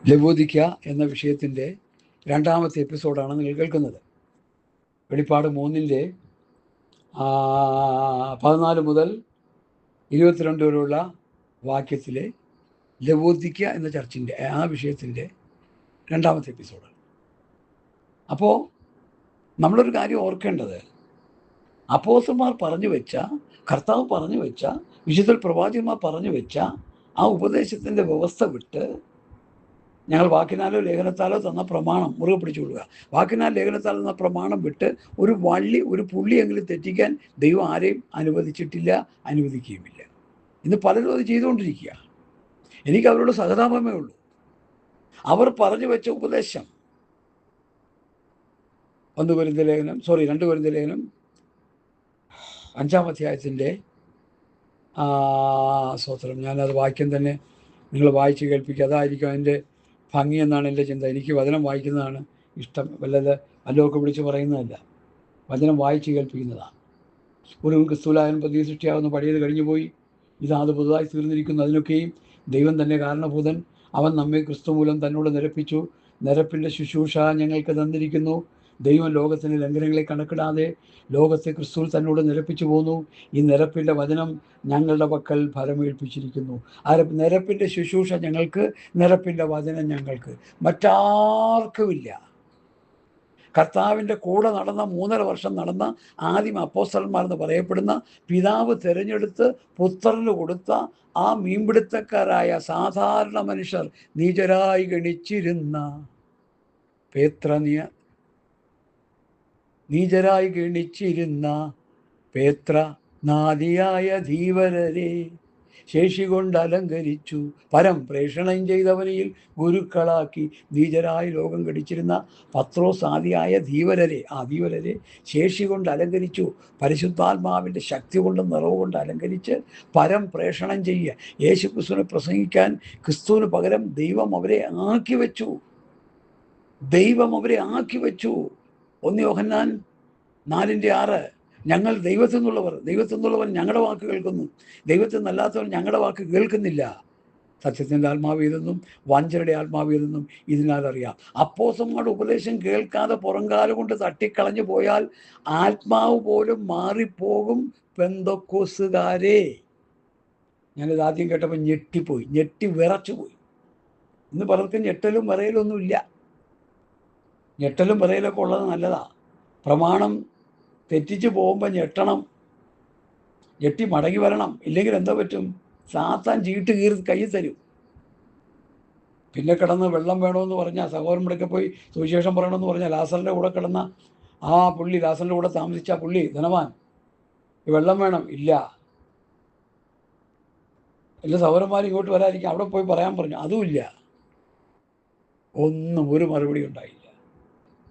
ലവോദിക്ക എന്ന വിഷയത്തിൻ്റെ രണ്ടാമത്തെ എപ്പിസോഡാണ് നിങ്ങൾ കേൾക്കുന്നത്. വെളിപ്പാട് 3 14 മുതൽ 22 വരെയുള്ള വാക്യത്തിലെ ലവോദിക്ക എന്ന ചർച്ചിൻ്റെ ആ വിഷയത്തിൻ്റെ രണ്ടാമത്തെ എപ്പിസോഡാണ്. അപ്പോൾ നമ്മളൊരു കാര്യം ഓർക്കേണ്ടത്, അപ്പോസ്തലന്മാർ പറഞ്ഞു വെച്ച, കർത്താവ് പറഞ്ഞു വെച്ച, വിശുദ്ധ പ്രവാചകന്മാർ പറഞ്ഞു വെച്ച ആ ഉപദേശത്തിൻ്റെ വ്യവസ്ഥ വിട്ട് ഞങ്ങൾ വാക്കിനാലോ ലേഖനത്താലോ തന്ന പ്രമാണം മുറുകെ പിടിച്ചുകൊള്ളുക. വാക്കിനാൽ ലേഖനത്താൽ തന്ന പ്രമാണം വിട്ട് ഒരു പുള്ളിയെങ്കിലും തെറ്റിക്കാൻ ദൈവം ആരെയും അനുവദിച്ചിട്ടില്ല, അനുവദിക്കുകയുമില്ല. ഇന്ന് പലരും അത് ചെയ്തുകൊണ്ടിരിക്കുക. എനിക്ക് അവരോട് സഹതാപമേ ഉള്ളൂ. അവർ പറഞ്ഞു വെച്ച ഉപദേശം 2 കൊരിന്ത്യർ ലേഖനം 5-ാം അധ്യായത്തിൻ്റെ സ്തോത്രം, ഞാനത് വാക്യം തന്നെ നിങ്ങൾ വായിച്ച് കേൾപ്പിക്കുക. അതായിരിക്കും അതിൻ്റെ ഭംഗി എന്നാണ് എൻ്റെ ചിന്ത. എനിക്ക് വചനം വായിക്കുന്നതാണ് ഇഷ്ടം, വല്ലതൊക്കെ വിളിച്ച് പറയുന്നതല്ല, വചനം വായിച്ച് കേൾപ്പിക്കുന്നതാണ്. ഒരു ക്രിസ്തുലായൻ പുതിയ സൃഷ്ടിയാകുന്ന പഴയത് കഴിഞ്ഞു പോയി, അത് പുതുതായി തീർന്നിരിക്കുന്നു. അതിനൊക്കെയും ദൈവം തന്നെ കാരണഭൂതൻ. അവൻ നമ്മെ ക്രിസ്തു മൂലം തന്നോട് നിരപ്പിച്ചു. നിരപ്പിൻ്റെ ശുശ്രൂഷ ഞങ്ങൾക്ക് തന്നിരിക്കുന്നു. ദൈവം ലോകത്തിൻ്റെ ലംഘനങ്ങളെ കണക്കിടാതെ ലോകത്തെ ക്രിസ്തുവിൽ തന്നോട് നിരപ്പിച്ചു പോന്നു. ഈ നിരപ്പിൻ്റെ വചനം ഞങ്ങളുടെ പക്കൽ ഫലമേൽപ്പിച്ചിരിക്കുന്നു. നിരപ്പിൻ്റെ ശുശ്രൂഷ ഞങ്ങൾക്ക്, നിരപ്പിൻ്റെ വചനം ഞങ്ങൾക്ക്, മറ്റാർക്കുമില്ല. കർത്താവിൻ്റെ കൂടെ നടന്ന 3.5 വർഷം നടന്ന ആദിമ അപ്പോസ്തലന്മാരെന്ന് പറയപ്പെടുന്ന പിതാവ് തിരഞ്ഞെടുത്ത് പുത്രന് കൊടുത്ത ആ മീൻപിടുത്തക്കാരായ സാധാരണ മനുഷ്യർ നീചരായി ഗണിച്ചിരുന്ന പേത്ര നാദിയായ ധീവരരെ ശേഷി കൊണ്ട് അലങ്കരിച്ചു. പരം പ്രേഷണം ചെയ്തവനിൽ ഗുരുക്കളാക്കി നീചരായി ലോകം ഗടിച്ചിരുന്ന പത്രോസ് ആദിയായ ധീവരരെ ശേഷി കൊണ്ട് അലങ്കരിച്ചു. പരിശുദ്ധാത്മാവിൻ്റെ ശക്തി കൊണ്ട് നിറവ് കൊണ്ട് അലങ്കരിച്ച് പരം പ്രേഷണം ചെയ്യുക. യേശു ക്രിസ്തുവിനെ പ്രസംഗിക്കാൻ ക്രിസ്തുവിന് പകരം ദൈവം അവരെ ആക്കി വെച്ചു. 1 യോഹന്നാൻ 4:6, ഞങ്ങൾ ദൈവത്തിൽ നിന്നുള്ളവർ ഞങ്ങളുടെ വാക്ക് കേൾക്കുന്നു, ദൈവത്തിൽ നിന്നല്ലാത്തവർ ഞങ്ങളുടെ വാക്ക് കേൾക്കുന്നില്ല. സത്യത്തിൻ്റെ ആത്മാവ് ഇതെന്നും വഞ്ചനയുടെ ആത്മാവ് ഇതെന്നും ഇതിനാൽ അറിയാം. അപ്പോസ്തലന്മാരുടെ ഉപദേശം കേൾക്കാതെ പുറംകാലം കൊണ്ട് തട്ടിക്കളഞ്ഞു പോയാൽ ആത്മാവ് പോലും മാറിപ്പോകും. പെന്തക്കോസ്തുകാരെ, ഞാനിത് ആദ്യം കേട്ടപ്പോൾ ഞെട്ടി വിറച്ചുപോയി. ഇന്ന് പലർക്കും ഞെട്ടലും വിറയലൊന്നുമില്ല. ഞെട്ടലും വിറയലൊക്കെ ഉള്ളത് നല്ലതാ. പ്രമാണം തെറ്റിച്ച് പോകുമ്പോൾ ഞെട്ടി മടങ്ങി വരണം. ഇല്ലെങ്കിൽ എന്താ പറ്റും? സാത്താൻ ചീട്ട് കീറി കയ്യിൽ തരും. പിന്നെ കിടന്ന് വെള്ളം വേണമെന്ന് പറഞ്ഞാൽ, സഹോദരന്മാരൊക്കെ പോയി സുവിശേഷം പറയണമെന്ന് പറഞ്ഞാൽ, ലാസറിൻ്റെ കൂടെ കിടന്ന ലാസറിൻ്റെ കൂടെ താമസിച്ച പുള്ളി ധനവാൻ, വെള്ളം വേണം, ഇല്ല. എല്ലാ സഹോദരന്മാരും ഇങ്ങോട്ട് വരാതിരിക്കും, അവിടെ പോയി പറയാൻ പറഞ്ഞു, അതുമില്ല. ഒരു മറുപടി ഉണ്ടായില്ല.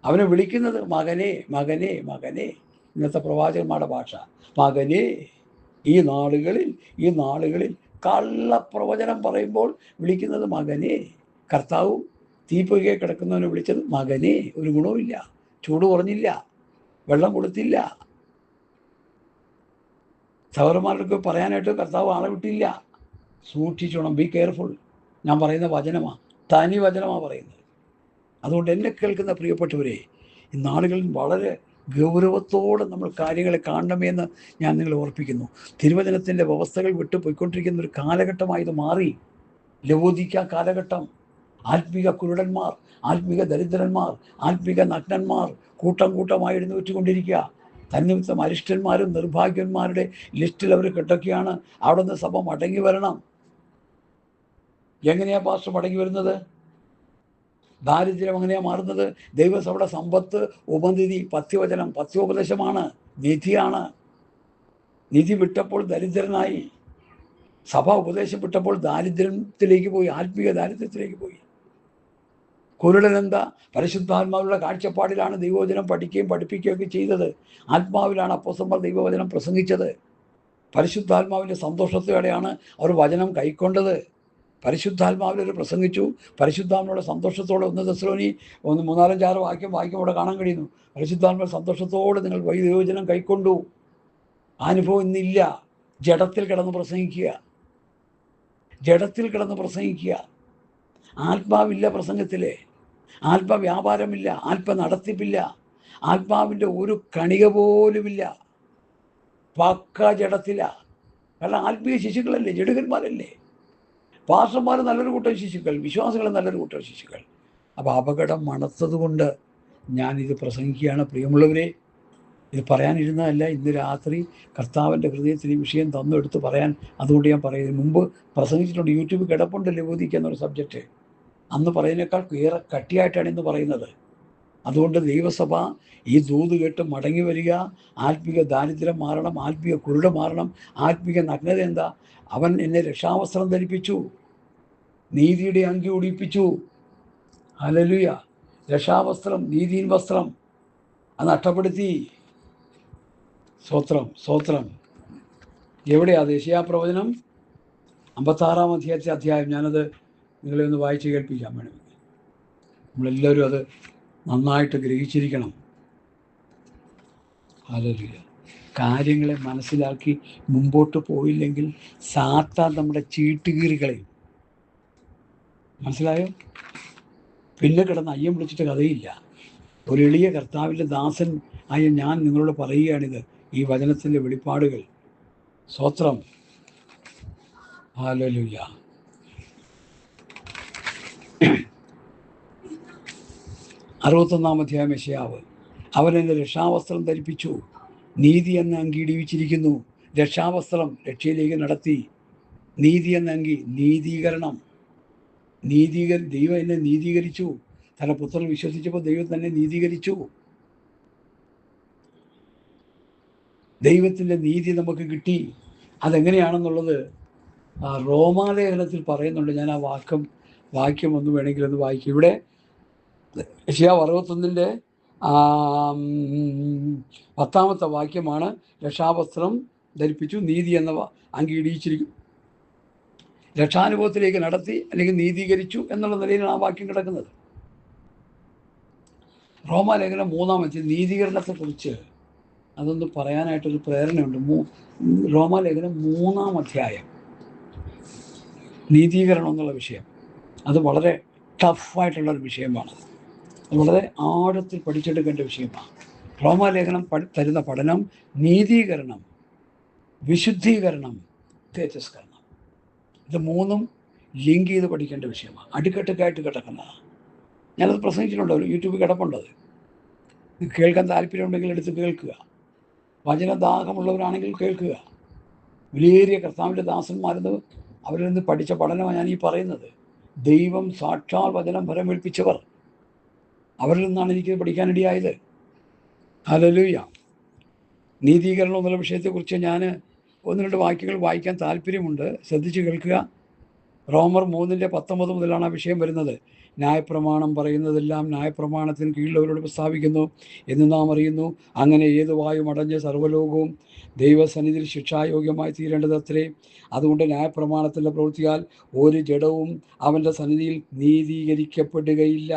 അവനെ വിളിക്കുന്നത് മകനെ മകനെ മകനെ. ഇന്നത്തെ പ്രവാചകന്മാരുടെ ഭാഷ മകനെ. ഈ നാളുകളിൽ കള്ളപ്രവചനം പറയുമ്പോൾ വിളിക്കുന്നത് മകനെ. കർത്താവും തീപ്പൊയ്കെ കിടക്കുന്നവനെ വിളിച്ചത് മകനെ. ഒരു ഗുണവുമില്ല. ചൂട് കുറഞ്ഞില്ല, വെള്ളം കൊടുത്തില്ല. സഹോദരന്മാർക്ക് പറയാനായിട്ട് കർത്താവ് ആളെ വിട്ടില്ല. സൂക്ഷിച്ചോണം, ബി കെയർഫുൾ. ഞാൻ പറയുന്ന വചനമാണ്, തനി വചനമാണ് പറയുന്നത്. അതുകൊണ്ട് എന്നെ കേൾക്കുന്ന പ്രിയപ്പെട്ടവരെ, ഈ നാളുകളിൽ വളരെ ഗൗരവത്തോടെ നമ്മൾ കാര്യങ്ങളെ കാണണമെന്ന് ഞാൻ നിങ്ങളെ ഓർപ്പിക്കുന്നു. തിരുവചനത്തിൻ്റെ വ്യവസ്ഥകൾ വിട്ടുപോയിക്കൊണ്ടിരിക്കുന്ന ഒരു കാലഘട്ടമായത് മാറി. ലവോദിക്ക കാലഘട്ടം. ആത്മീക കുരുടന്മാർ, ആത്മീക ദരിദ്രന്മാർ, ആത്മീക നഗ്നന്മാർ കൂട്ടമായി എഴുന്നേറ്റുകൊണ്ടിരിക്കുക. തന്നിമിത്തം അരിഷ്ടന്മാരും നിർഭാഗ്യന്മാരുടെ ലിസ്റ്റിൽ അവർ കിടക്കുകയാണ്. അവിടെ നിന്ന് സഭ മടങ്ങി വരണം. എങ്ങനെയാ പാസ്റ്റർ മടങ്ങി വരുന്നത്? ദാരിദ്ര്യം എങ്ങനെയാണ് മാറുന്നത്? ദൈവസഭയുടെ സമ്പത്ത്, ഉപനിധി, പഥ്യോപദേശമാണ്, നിധിയാണ്. നിധി വിട്ടപ്പോൾ ദരിദ്രനായി. സഭ ഉപദേശം വിട്ടപ്പോൾ ദാരിദ്ര്യത്തിലേക്ക് പോയി, ആത്മീയ ദാരിദ്ര്യത്തിലേക്ക് പോയി. കുരുടനെന്താ? പരിശുദ്ധാത്മാവിലുള്ള കാഴ്ചപ്പാടിലാണ് ദൈവവചനം പഠിക്കുകയും പഠിപ്പിക്കുകയൊക്കെ ചെയ്തത്. ആത്മാവിലാണ് അപ്പോസ്തലന്മാർ ദൈവവചനം പ്രസംഗിച്ചത്. പരിശുദ്ധാത്മാവിൻ്റെ സന്തോഷത്തോടെയാണ് അവർ വചനം കൈക്കൊണ്ടത്. പരിശുദ്ധാത്മാവിൽ പ്രസംഗിച്ചു. പരിശുദ്ധാത്മാവിൻ്റെ സന്തോഷത്തോടെ 1 തെസ്സലോനി 3-4-6 വാക്യം അവിടെ കാണാൻ കഴിയുന്നു. പരിശുദ്ധാത്മാവിൻ്റെ സന്തോഷത്തോടെ നിങ്ങൾ ദൈവവചനം കൈക്കൊണ്ടു. അനുഭവം ഇന്നില്ല. ജഡത്തിൽ കിടന്ന് പ്രസംഗിക്കുക. ആത്മാവില്ല പ്രസംഗത്തിലെ, ആത്മവ്യാപാരമില്ല, നടത്തിപ്പില്ല, ആത്മാവിൻ്റെ ഒരു കണിക പോലുമില്ല, പക്ക ജഡത്തില. കാരണം ആത്മീയ ശിശുക്കളല്ലേ, ജഡുകന്മാരല്ലേ. പാസ്റ്റർമാർ നല്ലൊരു കൂട്ടം ശിശുക്കൾ, വിശ്വാസികൾ നല്ലൊരു കൂട്ടം ശിശുക്കൾ. അപ്പോൾ അപകടം മണത്തത് കൊണ്ട് ഞാനിത് പ്രസംഗിക്കുകയാണ്. പ്രിയമുള്ളവരെ, ഇത് പറയാനിരുന്നതല്ല. ഇന്ന് രാത്രി കർത്താവിൻ്റെ ഹൃദയത്തിൽ ഈ വിഷയം തന്നെടുത്ത് പറയാൻ, അതുകൊണ്ട് ഞാൻ പറയുന്നത്. മുമ്പ് പ്രസംഗിച്ചിട്ടുണ്ട്, യൂട്യൂബിൽ കിടപ്പുണ്ട് ലവോദിക്ക എന്നൊരു സബ്ജക്റ്റ്. അന്ന് പറയുന്നതിനേക്കാൾ ഏറെ കട്ടിയായിട്ടാണ് ഇന്ന് പറയുന്നത്. അതുകൊണ്ട് ദൈവസഭ ഈ ദൂത് കേട്ട് മടങ്ങി വരിക. ആത്മീക ദാരിദ്ര്യം മാറണം, ആത്മീക കുരുട മാറണം. ആത്മീക നഗ്നത എന്താ? അവൻ എന്നെ രക്ഷാവസ്ത്രം ധരിപ്പിച്ചു, നീതിയുടെ അങ്കി ഉടിപ്പിച്ചു. ഹല്ലേലൂയ! രക്ഷാവസ്ത്രം, നീതിയിൻ വസ്ത്രം അത് നഷ്ടപ്പെടുത്തി. സ്തോത്രം. എവിടെയാ അത്? യെശയ്യാപ്രവചനം 56-ാം അധ്യായം. ഞാനത് നിങ്ങളെ ഒന്ന് വായിച്ച് കേൾപ്പിക്കാം വേണമെങ്കിൽ. നമ്മളെല്ലാവരും അത് നന്നായിട്ട് ഗ്രഹിച്ചിരിക്കണം. ഹല്ലേലൂയ! കാര്യങ്ങളെ മനസ്സിലാക്കി മുമ്പോട്ട് പോയില്ലെങ്കിൽ സാത്താൻ നമ്മുടെ ചീട്ടുകീറി കളയും. മനസ്സിലായോ? പിന്നെ കിടന്ന് അയ്യം വിളിച്ചിട്ട് കഥയില്ല. ഒരു എളിയ കർത്താവിൻ്റെ ദാസൻ ആയ ഞാൻ നിങ്ങളോട് പറയുകയാണിത്, ഈ വചനത്തിൻ്റെ വെളിപ്പാടുകൾ. സ്തോത്രം. ഹല്ലേലൂയ! 61-ാം അധ്യായം യെശയ്യാവ്. അവൻ എന്നെ രക്ഷാവസ്ത്രം ധരിപ്പിച്ചു, നീതി എന്ന അങ്കി ഇടിവിച്ചിരിക്കുന്നു. രക്ഷാവസ്ത്രം രക്ഷയിലേക്ക് നടത്തി. നീതി എന്ന അങ്കി, നീതീകരണം. ദൈവം എന്നെ നീതീകരിച്ചു. തൻ്റെ പുത്രൻ വിശ്വസിച്ചപ്പോൾ ദൈവം തന്നെ നീതീകരിച്ചു. ദൈവത്തിൻ്റെ നീതി നമുക്ക് കിട്ടി. അതെങ്ങനെയാണെന്നുള്ളത് റോമാലേഖനത്തിൽ പറയുന്നുണ്ട്. ഞാൻ ആ വാക്യം ഒന്ന് വേണമെങ്കിൽ ഒന്ന് വായിക്കും. ഇവിടെ യെശയ്യാവ് 61-ന്റെ 10-ാമത്തെ വാക്യമാണ്. രക്ഷാവസ്ത്രം ധരിപ്പിച്ചു, നീതി എന്ന അങ്കി ഇടിയിച്ചിരിക്കും. രക്ഷാനുഭവത്തിലേക്ക് നടത്തി, അല്ലെങ്കിൽ നീതീകരിച്ചു എന്നുള്ള നിലയിലാണ് ആ വാക്യം കിടക്കുന്നത്. റോമാലേഖനം 3-ാം അധ്യായം നീതീകരണത്തെക്കുറിച്ച് അതൊന്ന് പറയാനായിട്ടൊരു പ്രേരണയുണ്ട്. റോമാലേഖനം 3-ാം അധ്യായം നീതീകരണം എന്നുള്ള വിഷയം, അത് വളരെ ടഫായിട്ടുള്ളൊരു വിഷയമാണ്. അത് വളരെ ആഴത്തിൽ പഠിച്ചെടുക്കേണ്ട വിഷയമാണ്. റോമാലേഖനം തരുന്ന പഠനം നീതീകരണം, വിശുദ്ധീകരണം, തേജസ്കരണം, ഇത് മൂന്നും ലിങ്ക് ചെയ്ത് പഠിക്കേണ്ട വിഷയമാണ്. അടുക്കട്ടക്കായിട്ട് കിടക്കുന്നതാണ്. ഞാനത് പ്രസംഗിച്ചിട്ടുണ്ട്, ഒരു യൂട്യൂബിൽ കിടപ്പുണ്ടത്. കേൾക്കാൻ താല്പര്യമുണ്ടെങ്കിൽ എടുത്ത് കേൾക്കുക. വചനദാഹമുള്ളവരാണെങ്കിൽ കേൾക്കുക. വിലയേറിയ കർത്താവിൻ്റെ ദാസന്മാരെന്ന് അവരിൽ നിന്ന് പഠിച്ച പഠനമാണ് ഞാൻ ഈ പറയുന്നത്. ദൈവം സാക്ഷാൽ വചനം ഫലമേൽപ്പിച്ചവർ, അവരിൽ നിന്നാണ് എനിക്ക് പഠിക്കാനിടയായത്. ഹല്ലേലൂയ! നീതീകരണം എന്നുള്ള വിഷയത്തെക്കുറിച്ച് ഞാൻ 1-2 വാക്യങ്ങൾ വായിക്കാൻ താല്പര്യമുണ്ട്. ശ്രദ്ധിച്ച് കേൾക്കുക. റോമർ 3-19 മുതലാണ് ആ വിഷയം വരുന്നത്. ന്യായപ്രമാണം പറയുന്നതെല്ലാം ന്യായപ്രമാണത്തിന് കീഴിലുള്ളവരോട് പ്രസ്താവിക്കുന്നു എന്ന് നാം അറിയുന്നു. അങ്ങനെ ഏത് വായും അടഞ്ഞ് സർവ്വലോകവും ദൈവസന്നിധിയിൽ ശിക്ഷായോഗ്യമായി തീരേണ്ടതത്രേ. അതുകൊണ്ട് ന്യായപ്രമാണത്തിൻ്റെ പ്രവൃത്തിയാൽ ഒരു ജഡവും അവൻ്റെ സന്നിധിയിൽ നീതീകരിക്കപ്പെടുകയില്ല.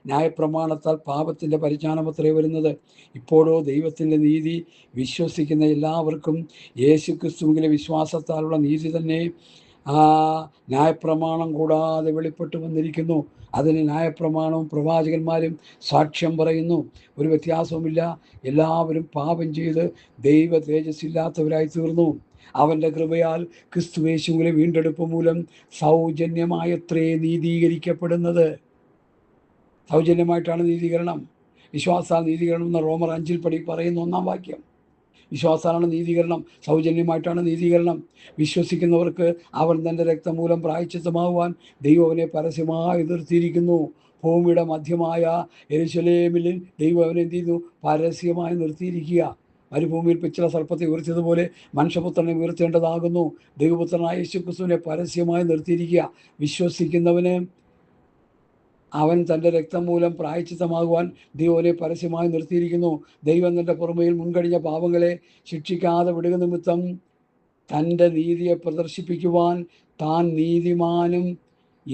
ന്യായപ്രമാണത്താൽ പാപത്തിൻ്റെ പരിജ്ഞാനമത്രേ വരുന്നത്. ഇപ്പോഴോ ദൈവത്തിൻ്റെ നീതി വിശ്വസിക്കുന്ന എല്ലാവർക്കും യേശുക്രിസ്തുവിലെ വിശ്വാസത്താലുള്ള നീതി തന്നെ ന്യായപ്രമാണം കൂടാതെ വെളിപ്പെട്ടു വന്നിരിക്കുന്നു. അതിന് ന്യായപ്രമാണവും പ്രവാചകന്മാരും സാക്ഷ്യം പറയുന്നു. ഒരു വ്യത്യാസവുമില്ല. എല്ലാവരും പാപം ചെയ്ത് ദൈവ തേജസ്സില്ലാത്തവരായി തീർന്നു. അവൻ്റെ കൃപയാൽ ക്രിസ്തുയേശുവിലെ വീണ്ടെടുപ്പ് മൂലം സൗജന്യമായത്രേ നീതീകരിക്കപ്പെടുന്നത്. സൗജന്യമായിട്ടാണ് നീതീകരണം. വിശ്വാസാൽ നീതീകരണം എന്ന റോമർ 5 പറയുന്ന 1-ാം വാക്യം. വിശ്വാസാലാണ് നീതീകരണം, സൗജന്യമായിട്ടാണ് നീതീകരണം. വിശ്വസിക്കുന്നവർക്ക് അവൻ തൻ്റെ രക്തം മൂലം പ്രായശ്ചിത്തമാകുവാൻ ദൈവം അവനെ പരസ്യമായി നിർത്തിയിരിക്കുന്നു. ഭൂമിയുടെ മധ്യമായ യെരൂശലേമിൽ ദൈവം അവനെ എന്ത് ചെയ്യുന്നു? പരസ്യമായി നിർത്തിയിരിക്കുക. മരുഭൂമിയിൽ പിച്ചള സർപ്പത്തെ ഉയർത്തിയതുപോലെ മനുഷ്യപുത്രനെ ഉയർത്തേണ്ടതാകുന്നു. ദൈവപുത്രനായ യേശുക്രിസ്തുവിനെ പരസ്യമായി നിർത്തിയിരിക്കുക. വിശ്വസിക്കുന്നവന് അവൻ തൻ്റെ രക്തം മൂലം പ്രായശ്ചിത്തമാകുവാൻ ദൈവനെ പരസ്യമായി നിർത്തിയിരിക്കുന്നു. ദൈവം തൻ്റെ പുറമേയിൽ മുൻകഴിഞ്ഞ പാപങ്ങളെ ശിക്ഷിക്കാതെ വിടുക നിമിത്തം തൻ്റെ നീതിയെ പ്രദർശിപ്പിക്കുവാൻ താൻ നീതിമാനും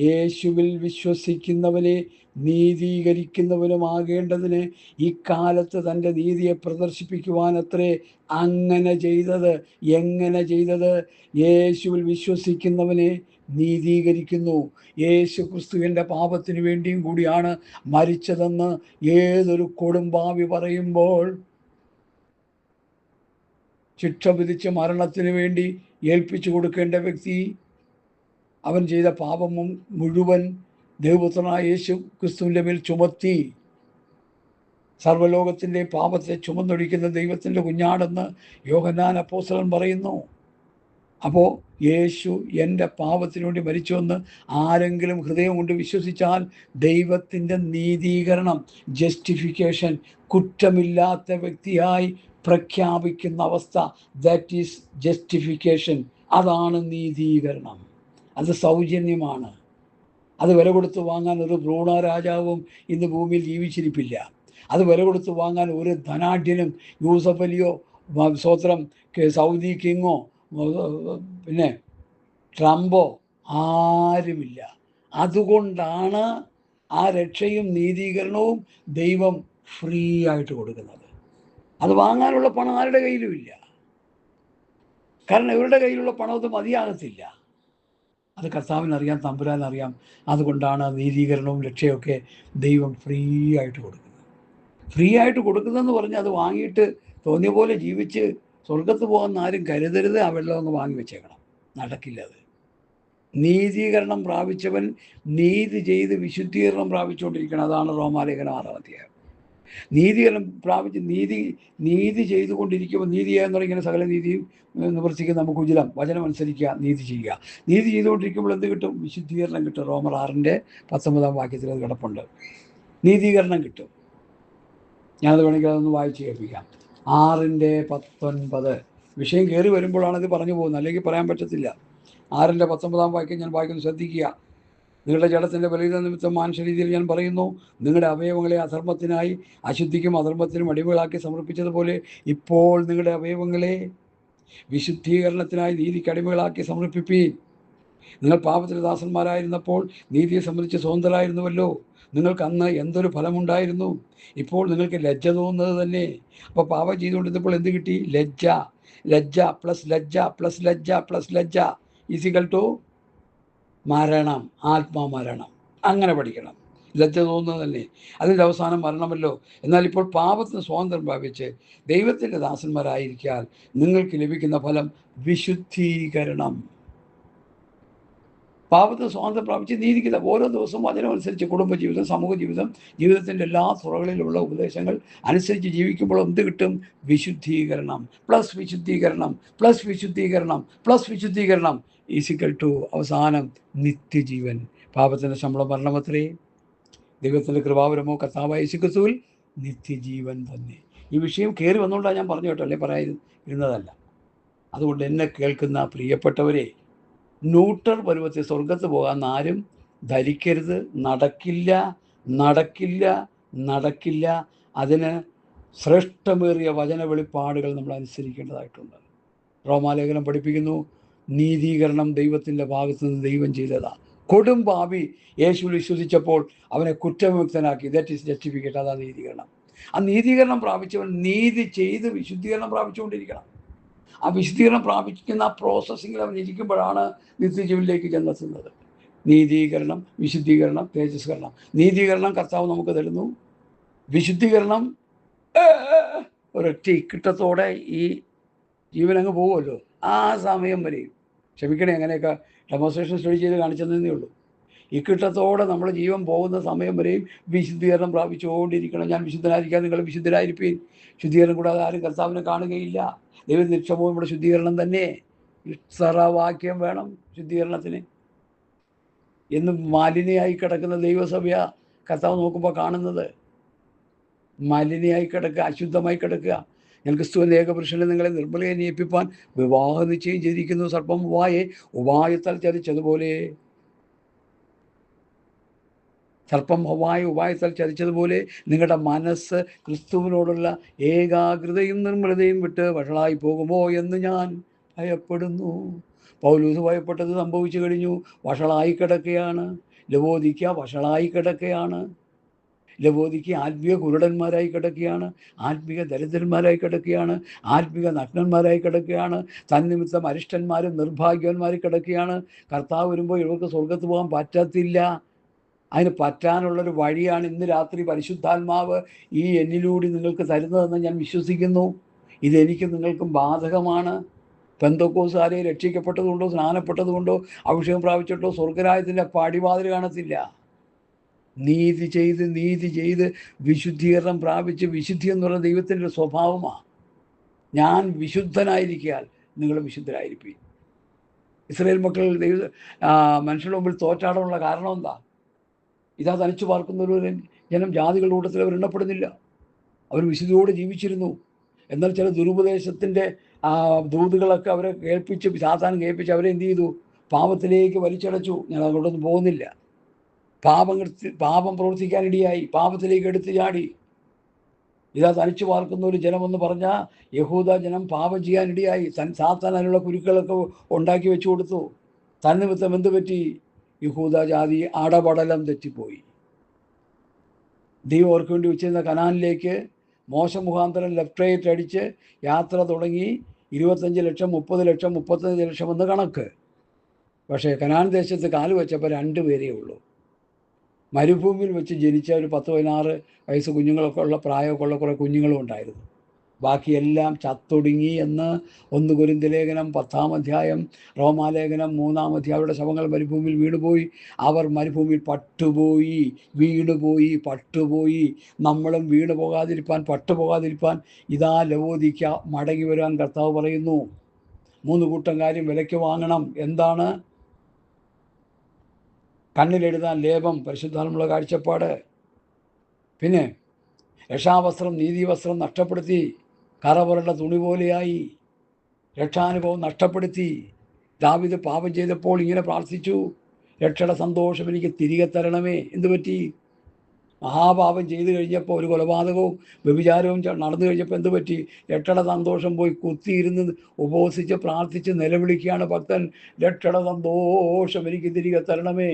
യേശുവിൽ വിശ്വസിക്കുന്നവനെ നീതീകരിക്കുന്നവനുമാകേണ്ടതിന് ഇക്കാലത്ത് തൻ്റെ നീതിയെ പ്രദർശിപ്പിക്കുവാനത്രേ അങ്ങനെ ചെയ്തത്. എങ്ങനെ ചെയ്തത്? യേശുവിൽ വിശ്വസിക്കുന്നവനെ നീതീകരിക്കുന്നു. യേശു ക്രിസ്തുവിൻ്റെ പാപത്തിന് വേണ്ടിയും കൂടിയാണ് മരിച്ചതെന്ന് ഏതൊരു കൊടുമ്പാവി പറയുമ്പോൾ, ശിക്ഷ വിധിച്ച് മരണത്തിന് വേണ്ടി ഏൽപ്പിച്ചു കൊടുക്കേണ്ട വ്യക്തി അവൻ ചെയ്ത പാപം മുഴുവൻ ദൈവപുത്രനായ യേശു ക്രിസ്തുവിൻ്റെ മേൽ ചുമത്തി സർവ്വലോകത്തിൻ്റെ പാപത്തെ ചുമന്നൊഴിക്കുന്ന ദൈവത്തിൻ്റെ കുഞ്ഞാടെന്ന് യോഹന്നാൻ അപ്പോസ്തലൻ പറയുന്നു. അപ്പോൾ യേശു എൻ്റെ പാപത്തിനു വേണ്ടി മരിച്ചുവെന്ന് ആരെങ്കിലും ഹൃദയം കൊണ്ട് വിശ്വസിച്ചാൽ ദൈവത്തിൻ്റെ നീതീകരണം, ജസ്റ്റിഫിക്കേഷൻ, കുറ്റമില്ലാത്ത വ്യക്തിയായി പ്രഖ്യാപിക്കുന്ന അവസ്ഥ, ദാറ്റ് ഈസ് ജസ്റ്റിഫിക്കേഷൻ. അതാണ് നീതീകരണം. അത് സൗജന്യമാണ്. അത് വില കൊടുത്ത് വാങ്ങാൻ ഒരു ഭ്രൂണ രാജാവും ഇന്ന് ഭൂമിയിൽ ജീവിച്ചിരിപ്പില്ല. അത് വില കൊടുത്ത് വാങ്ങാൻ ഒരു ധനാഢ്യനും യൂസഫ് അലിയോ സ്വത്രം സൗദി കിങ്ങോ പിന്നെ ട്രംപോ ആരുമില്ല. അതുകൊണ്ടാണ് ആ രക്ഷയും നീതീകരണവും ദൈവം ഫ്രീ ആയിട്ട് കൊടുക്കുന്നത്. അത് വാങ്ങാനുള്ള പണം ആരുടെ കയ്യിലുമില്ല. കാരണം ഇവരുടെ കയ്യിലുള്ള പണം അത് മതിയാകത്തില്ല. അത് കർത്താവിനറിയാം, തമ്പുരാനറിയാം. അതുകൊണ്ടാണ് നീതീകരണവും രക്ഷയൊക്കെ ദൈവം ഫ്രീ ആയിട്ട് കൊടുക്കുന്നത്. ഫ്രീ ആയിട്ട് കൊടുക്കുന്നതെന്ന് പറഞ്ഞാൽ അത് വാങ്ങിയിട്ട് തോന്നിയ പോലെ ജീവിച്ച് സ്വർഗത്ത് പോകുന്ന ആരും കരുതരുത്, ആ വെള്ളം അങ്ങ് വാങ്ങി വെച്ചേക്കണം. നടക്കില്ല അത്. നീതീകരണം പ്രാപിച്ചവൻ നീതി ചെയ്ത് വിശുദ്ധീകരണം പ്രാപിച്ചുകൊണ്ടിരിക്കണം. അതാണ് റോമാലേഖനം 6-ാം അധ്യായം. നീതീകരണം പ്രാപിച്ച് നീതി ചെയ്തുകൊണ്ടിരിക്കുമ്പോൾ, നീതിയായെന്ന് പറഞ്ഞാൽ ഇങ്ങനെ സകല നീതിയും നിവർത്തിക്കുന്ന നമുക്ക് ഉചിതം, വചനം അനുസരിക്കുക, നീതി ചെയ്യുക. നീതി ചെയ്തുകൊണ്ടിരിക്കുമ്പോൾ എന്ത് കിട്ടും? വിശുദ്ധീകരണം കിട്ടും. റോമർ 6-ന്റെ 19 അത് കിടപ്പുണ്ട്. നീതീകരണം കിട്ടും. ഞാനത് വേണമെങ്കിൽ അതൊന്ന് വായിച്ച് കേൾപ്പിക്കാം. 6-19 വിഷയം കയറി വരുമ്പോഴാണ് ഇത് പറഞ്ഞു പോകുന്നത്, അല്ലെങ്കിൽ പറയാൻ പറ്റത്തില്ല. 6-19 ഞാൻ വായിക്കുന്നു, ശ്രദ്ധിക്കുക. നിങ്ങളുടെ ജഡത്തിൻ്റെ ബലിയുടെ നിമിത്തം മാനുഷ്യരീതിയിൽ ഞാൻ പറയുന്നു, നിങ്ങളുടെ അവയവങ്ങളെ അധർമ്മത്തിനായി അശുദ്ധിക്കും അധർമ്മത്തിനും അടിമകളാക്കി സമർപ്പിച്ചതുപോലെ ഇപ്പോൾ നിങ്ങളുടെ അവയവങ്ങളെ വിശുദ്ധീകരണത്തിനായി നീതിക്ക് അടിമകളാക്കി സമർപ്പിപ്പീൻ. നിങ്ങൾ പാപത്തിന് ദാസന്മാരായിരുന്നപ്പോൾ നീതിയെ സംബന്ധിച്ച് സ്വതന്ത്രരായിരുന്നുവല്ലോ. നിങ്ങൾക്ക് അന്ന് എന്തൊരു ഫലമുണ്ടായിരുന്നു. ഇപ്പോൾ നിങ്ങൾക്ക് ലജ്ജ തോന്നുന്നത് തന്നെ. അപ്പോൾ പാപം ചെയ്തുകൊണ്ടിരുന്നപ്പോൾ എന്ത് കിട്ടി? ലജ്ജ. ലജ്ജ പ്ലസ് ലജ്ജ പ്ലസ് ലജ്ജ പ്ലസ് ലജ്ജ ഈസിക്കൽ ടു മരണം, ആത്മാമരണം. അങ്ങനെ പഠിക്കണം. ലജ്ജ തോന്നുന്നത് തന്നെ, അതിൻ്റെ അവസാനം മരണമല്ലോ. എന്നാൽ ഇപ്പോൾ പാപത്തിന് സ്വാതന്ത്ര്യം പ്രാപിച്ച് ദൈവത്തിൻ്റെ ദാസന്മാരായിരിക്കാൻ നിങ്ങൾക്ക് ലഭിക്കുന്ന ഫലം വിശുദ്ധീകരണം. പാപത്തിന് സ്വാതന്ത്ര്യം പ്രാപിച്ച് നീതിക്കുന്ന ഓരോ ദിവസവും വചനം അനുസരിച്ച് കുടുംബജീവിതം, സമൂഹ ജീവിതം, ജീവിതത്തിൻ്റെ എല്ലാ തുറകളിലുള്ള ഉപദേശങ്ങൾ അനുസരിച്ച് ജീവിക്കുമ്പോൾ എന്ത് കിട്ടും? വിശുദ്ധീകരണം പ്ലസ് വിശുദ്ധീകരണം പ്ലസ് വിശുദ്ധീകരണം പ്ലസ് വിശുദ്ധീകരണം ഈസിക്കൽ ടു അവസാനം നിത്യജീവൻ. പാപത്തിൻ്റെ ശമ്പളം മരണമത്രേ, ദൈവത്തിൻ്റെ കൃപാവരമോ കർത്താവായ യേശു ക്രിസ്തുവിൽ നിത്യജീവൻ തന്നെ. ഈ വിഷയം കയറി വന്നുകൊണ്ടാണ് ഞാൻ പറഞ്ഞു കേട്ടോ, അല്ലേ പറയാതിരുന്നതല്ല. അതുകൊണ്ട് എന്നെ കേൾക്കുന്ന പ്രിയപ്പെട്ടവരെ, ന്യൂട്രൽ പരുവത്തിൽ സ്വർഗത്ത് പോകാൻ ആരും ധരിക്കരുത്. നടക്കില്ല, നടക്കില്ല, നടക്കില്ല. അതിന് ശ്രേഷ്ഠമേറിയ വചന വെളിപ്പാടുകൾ നമ്മൾ അനുസരിക്കേണ്ടതായിട്ടുണ്ട്. റോമാലേഖനം പഠിപ്പിക്കുന്നു, നീതീകരണം ദൈവത്തിൻ്റെ ഭാഗത്ത് നിന്ന് ദൈവം ചെയ്തതാണ്. കൊടും പാപി യേശുവിൽ വിശ്വസിച്ചപ്പോൾ അവനെ കുറ്റവിമുക്തനാക്കി. That is justification. അതാണ് നീതീകരണം. ആ നീതീകരണം പ്രാപിച്ചവൻ നീതി ചെയ്ത് വിശുദ്ധീകരണം പ്രാപിച്ചുകൊണ്ടിരിക്കണം. ആ വിശുദ്ധീകരണം പ്രാപിക്കുന്ന ആ പ്രോസസ്സിങ്ങിൽ അവൻ ഇരിക്കുമ്പോഴാണ് നിത്യജീവനിലേക്ക് ചെന്നെത്തുന്നത്. നീതീകരണം, വിശുദ്ധീകരണം, തേജസ്കരണം. നീതീകരണം കർത്താവ് നമുക്ക് തരുന്നു. വിശുദ്ധീകരണം ഒരൊറ്റ ഇക്കിട്ടത്തോടെ ഈ ജീവനങ്ങ് പോകുമല്ലോ, ആ സമയം വരെയും. ക്ഷമിക്കണേ, അങ്ങനെയൊക്കെ ഡെമോൺസ്ട്രേഷൻ സ്റ്റഡി ചെയ്ത് കാണിച്ചതേ ഉള്ളൂ. ഇക്കിട്ടത്തോടെ നമ്മൾ ജീവൻ പോകുന്ന സമയം വരെയും വിശുദ്ധീകരണം പ്രാപിച്ചുകൊണ്ടിരിക്കണം. ഞാൻ വിശുദ്ധനായിരിക്കാൻ നിങ്ങൾ വിശുദ്ധരായിരിക്കും. ശുദ്ധീകരണം കൂടാതെ ആരും കർത്താവിനെ കാണുകയില്ല. ദൈവം നിക്ഷേപവും ഇവിടെ ശുദ്ധീകരണം തന്നെ. ഇഷ്ടവാക്യം വേണം ശുദ്ധീകരണത്തിന്. എന്ന് മാലിന്യമായി കിടക്കുന്ന ദൈവസഭയ കർത്താവ് നോക്കുമ്പോൾ കാണുന്നത് മാലിന്യമായി കിടക്കുക, അശുദ്ധമായി കിടക്കുക. ഞാൻ ക്രിസ്തുവിൻ്റെ ഏകപുരുഷനെ നിങ്ങളെ നിർമ്മലയെ നിയപ്പിപ്പാൻ വിവാഹ നിശ്ചയം ചെയ്തിരിക്കുന്നു. സർപ്പം ഉപായത്താൽ ചതിച്ചതുപോലെ, സർപ്പം ഉപായത്താൽ ചതിച്ചതുപോലെ നിങ്ങളുടെ മനസ്സ് ക്രിസ്തുവിനോടുള്ള ഏകാഗ്രതയും നിർമ്മലതയും വിട്ട് വഷളായി പോകുമോ എന്ന് ഞാൻ ഭയപ്പെടുന്നു. പൗലോസ് ഭയപ്പെട്ടത് സംഭവിച്ചു കഴിഞ്ഞു. വഷളായി കിടക്കുകയാണ്. ലവോദിക്ക വഷളായി കിടക്കുകയാണ്. ലവോദിക്ക ആത്മീയ കുരുടന്മാരായി കിടക്കുകയാണ്. ആത്മീയ ദരിദ്രന്മാരായി കിടക്കുകയാണ്. ആത്മീയ നഗ്നന്മാരായി കിടക്കുകയാണ്. തന്നിമിത്തം അരിഷ്ടന്മാരും നിർഭാഗ്യവന്മാരും കിടക്കുകയാണ്. കർത്താവ് വരുമ്പോൾ ഇവർക്ക് സ്വർഗത്ത് പോകാൻ പറ്റത്തില്ല. അതിന് പറ്റാനുള്ളൊരു വഴിയാണ് ഇന്ന് രാത്രി പരിശുദ്ധാത്മാവ് ഈ എന്നിലൂടെ നിങ്ങൾക്ക് തരുന്നതെന്ന് ഞാൻ വിശ്വസിക്കുന്നു. ഇതെനിക്ക് നിങ്ങൾക്കും ബാധകമാണ്. പെന്തക്കോസ്തുകാരെ രക്ഷിക്കപ്പെട്ടതുകൊണ്ടോ സ്നാനപ്പെട്ടതുകൊണ്ടോ അഭിഷേകം പ്രാപിച്ചിട്ടോ സ്വർഗരാജ്യത്തിൻ്റെ പടിവാതിൽ കാണത്തില്ല. നീതി ചെയ്ത് വിശുദ്ധീകരണം പ്രാപിച്ച്, വിശുദ്ധി എന്ന് പറയുന്ന ദൈവത്തിൻ്റെ സ്വഭാവമാണ്. ഞാൻ വിശുദ്ധനായിരിക്കാൻ നിങ്ങൾ വിശുദ്ധരായിരിക്കും. ഇസ്രായേൽ മക്കൾ മനുഷ്യരുടെ മുമ്പിൽ തോറ്റാടാനുള്ള കാരണം എന്താ? ഇതാ തനിച്ചു പാർക്കുന്ന ഒരു ജനം ജാതികളുടെ കൂട്ടത്തിൽ അവർ എണ്ണപ്പെടുന്നില്ല. അവർ വിശുദ്ധിയോടെ ജീവിച്ചിരുന്നു. എന്നാൽ ചില ദുരുപദേശത്തിൻ്റെ ദൂതുകളൊക്കെ അവരെ കേൾപ്പിച്ച്, സാത്താൻ കേൾപ്പിച്ച് അവരെ എന്ത് ചെയ്തു? പാപത്തിലേക്ക് വലിച്ചടച്ചു. ഞാൻ അങ്ങോട്ടൊന്നും പോകുന്നില്ല. പാപം പ്രവർത്തിക്കാനിടയായി, പാപത്തിലേക്ക് എടുത്തു ചാടി. ഇതാ തനിച്ചു പാർക്കുന്ന ഒരു ജനമെന്ന് പറഞ്ഞാൽ യഹൂദ ജനം പാപം ചെയ്യാനിടയായി. സാത്താൻ അതിനുള്ള കുരുക്കളൊക്കെ ഉണ്ടാക്കി വെച്ചു കൊടുത്തു. തന്നിമിത്തം എന്ത് പറ്റി? യഹൂദ ജാതി അടപടലം തെറ്റിപ്പോയി. ദൈവം അവർക്ക് വേണ്ടി വെച്ചിരുന്ന കനാനിലേക്ക് മോശ മുഖാന്തരം ലെഫ്റ്റ് റൈറ്റ് അടിച്ച് യാത്ര തുടങ്ങി. 25 ലക്ഷം, 30 ലക്ഷം, 35 ലക്ഷം എന്ന് കണക്ക്. പക്ഷേ കനാൻ ദേശത്ത് കാല് വെച്ചപ്പോൾ 2 പേരേ ഉള്ളൂ. മരുഭൂമിയിൽ വെച്ച് ജനിച്ച ഒരു 10-16 വയസ്സ് കുഞ്ഞുങ്ങളൊക്കെ ഉള്ള പ്രായമൊക്കെ ഉള്ള കുറേ കുഞ്ഞുങ്ങളും ഉണ്ടായിരുന്നു. ബാക്കിയെല്ലാം ചത്തൊടുങ്ങി എന്ന് 1 കൊരിന്ത്യർ ലേഖനം 10-ാം അധ്യായം, റോമാലേഖനം 3-ാം അധ്യായം. അവരുടെ ശവങ്ങൾ മരുഭൂമിയിൽ വീണുപോയി. അവർ മരുഭൂമിയിൽ പട്ടുപോയി. നമ്മളും വീണു പോകാതിരിപ്പാൻ, പട്ടുപോകാതിരിപ്പാൻ ഇതാ ലവോദിക്ക മടങ്ങി വരാൻ കർത്താവ് പറയുന്നു. 3 കൂട്ടം കാര്യം വിലയ്ക്ക് വാങ്ങണം. എന്താണ്? കണ്ണിലെഴുതാൻ ലേപം, പരിശുദ്ധാത്മാവുള്ള കാഴ്ചപ്പാട്. പിന്നെ രക്ഷാവസ്ത്രം, നീതിവസ്ത്രം നഷ്ടപ്പെടുത്തി. കറപുരണ്ട തുണി പോലെയായി. രക്ഷാനുഭവം നഷ്ടപ്പെടുത്തി. ദാവീദ് പാപം ചെയ്തപ്പോൾ ഇങ്ങനെ പ്രാർത്ഥിച്ചു, രക്ഷയുടെ സന്തോഷം എനിക്ക് തിരികെ തരണമേ. എന്തു പറ്റി? മഹാപാപം ചെയ്തു കഴിഞ്ഞപ്പോൾ, ഒരു കൊലപാതകവും വ്യഭിചാരവും നടന്നു കഴിഞ്ഞപ്പോൾ എന്തു പറ്റി? രക്ഷയുടെ സന്തോഷം പോയി. കുത്തിയിരുന്ന് ഉപവസിച്ച് പ്രാർത്ഥിച്ച് നിലവിളിക്കുകയാണ് ഭക്തൻ. രക്ഷയുടെ സന്തോഷം എനിക്ക് തിരികെ തരണമേ.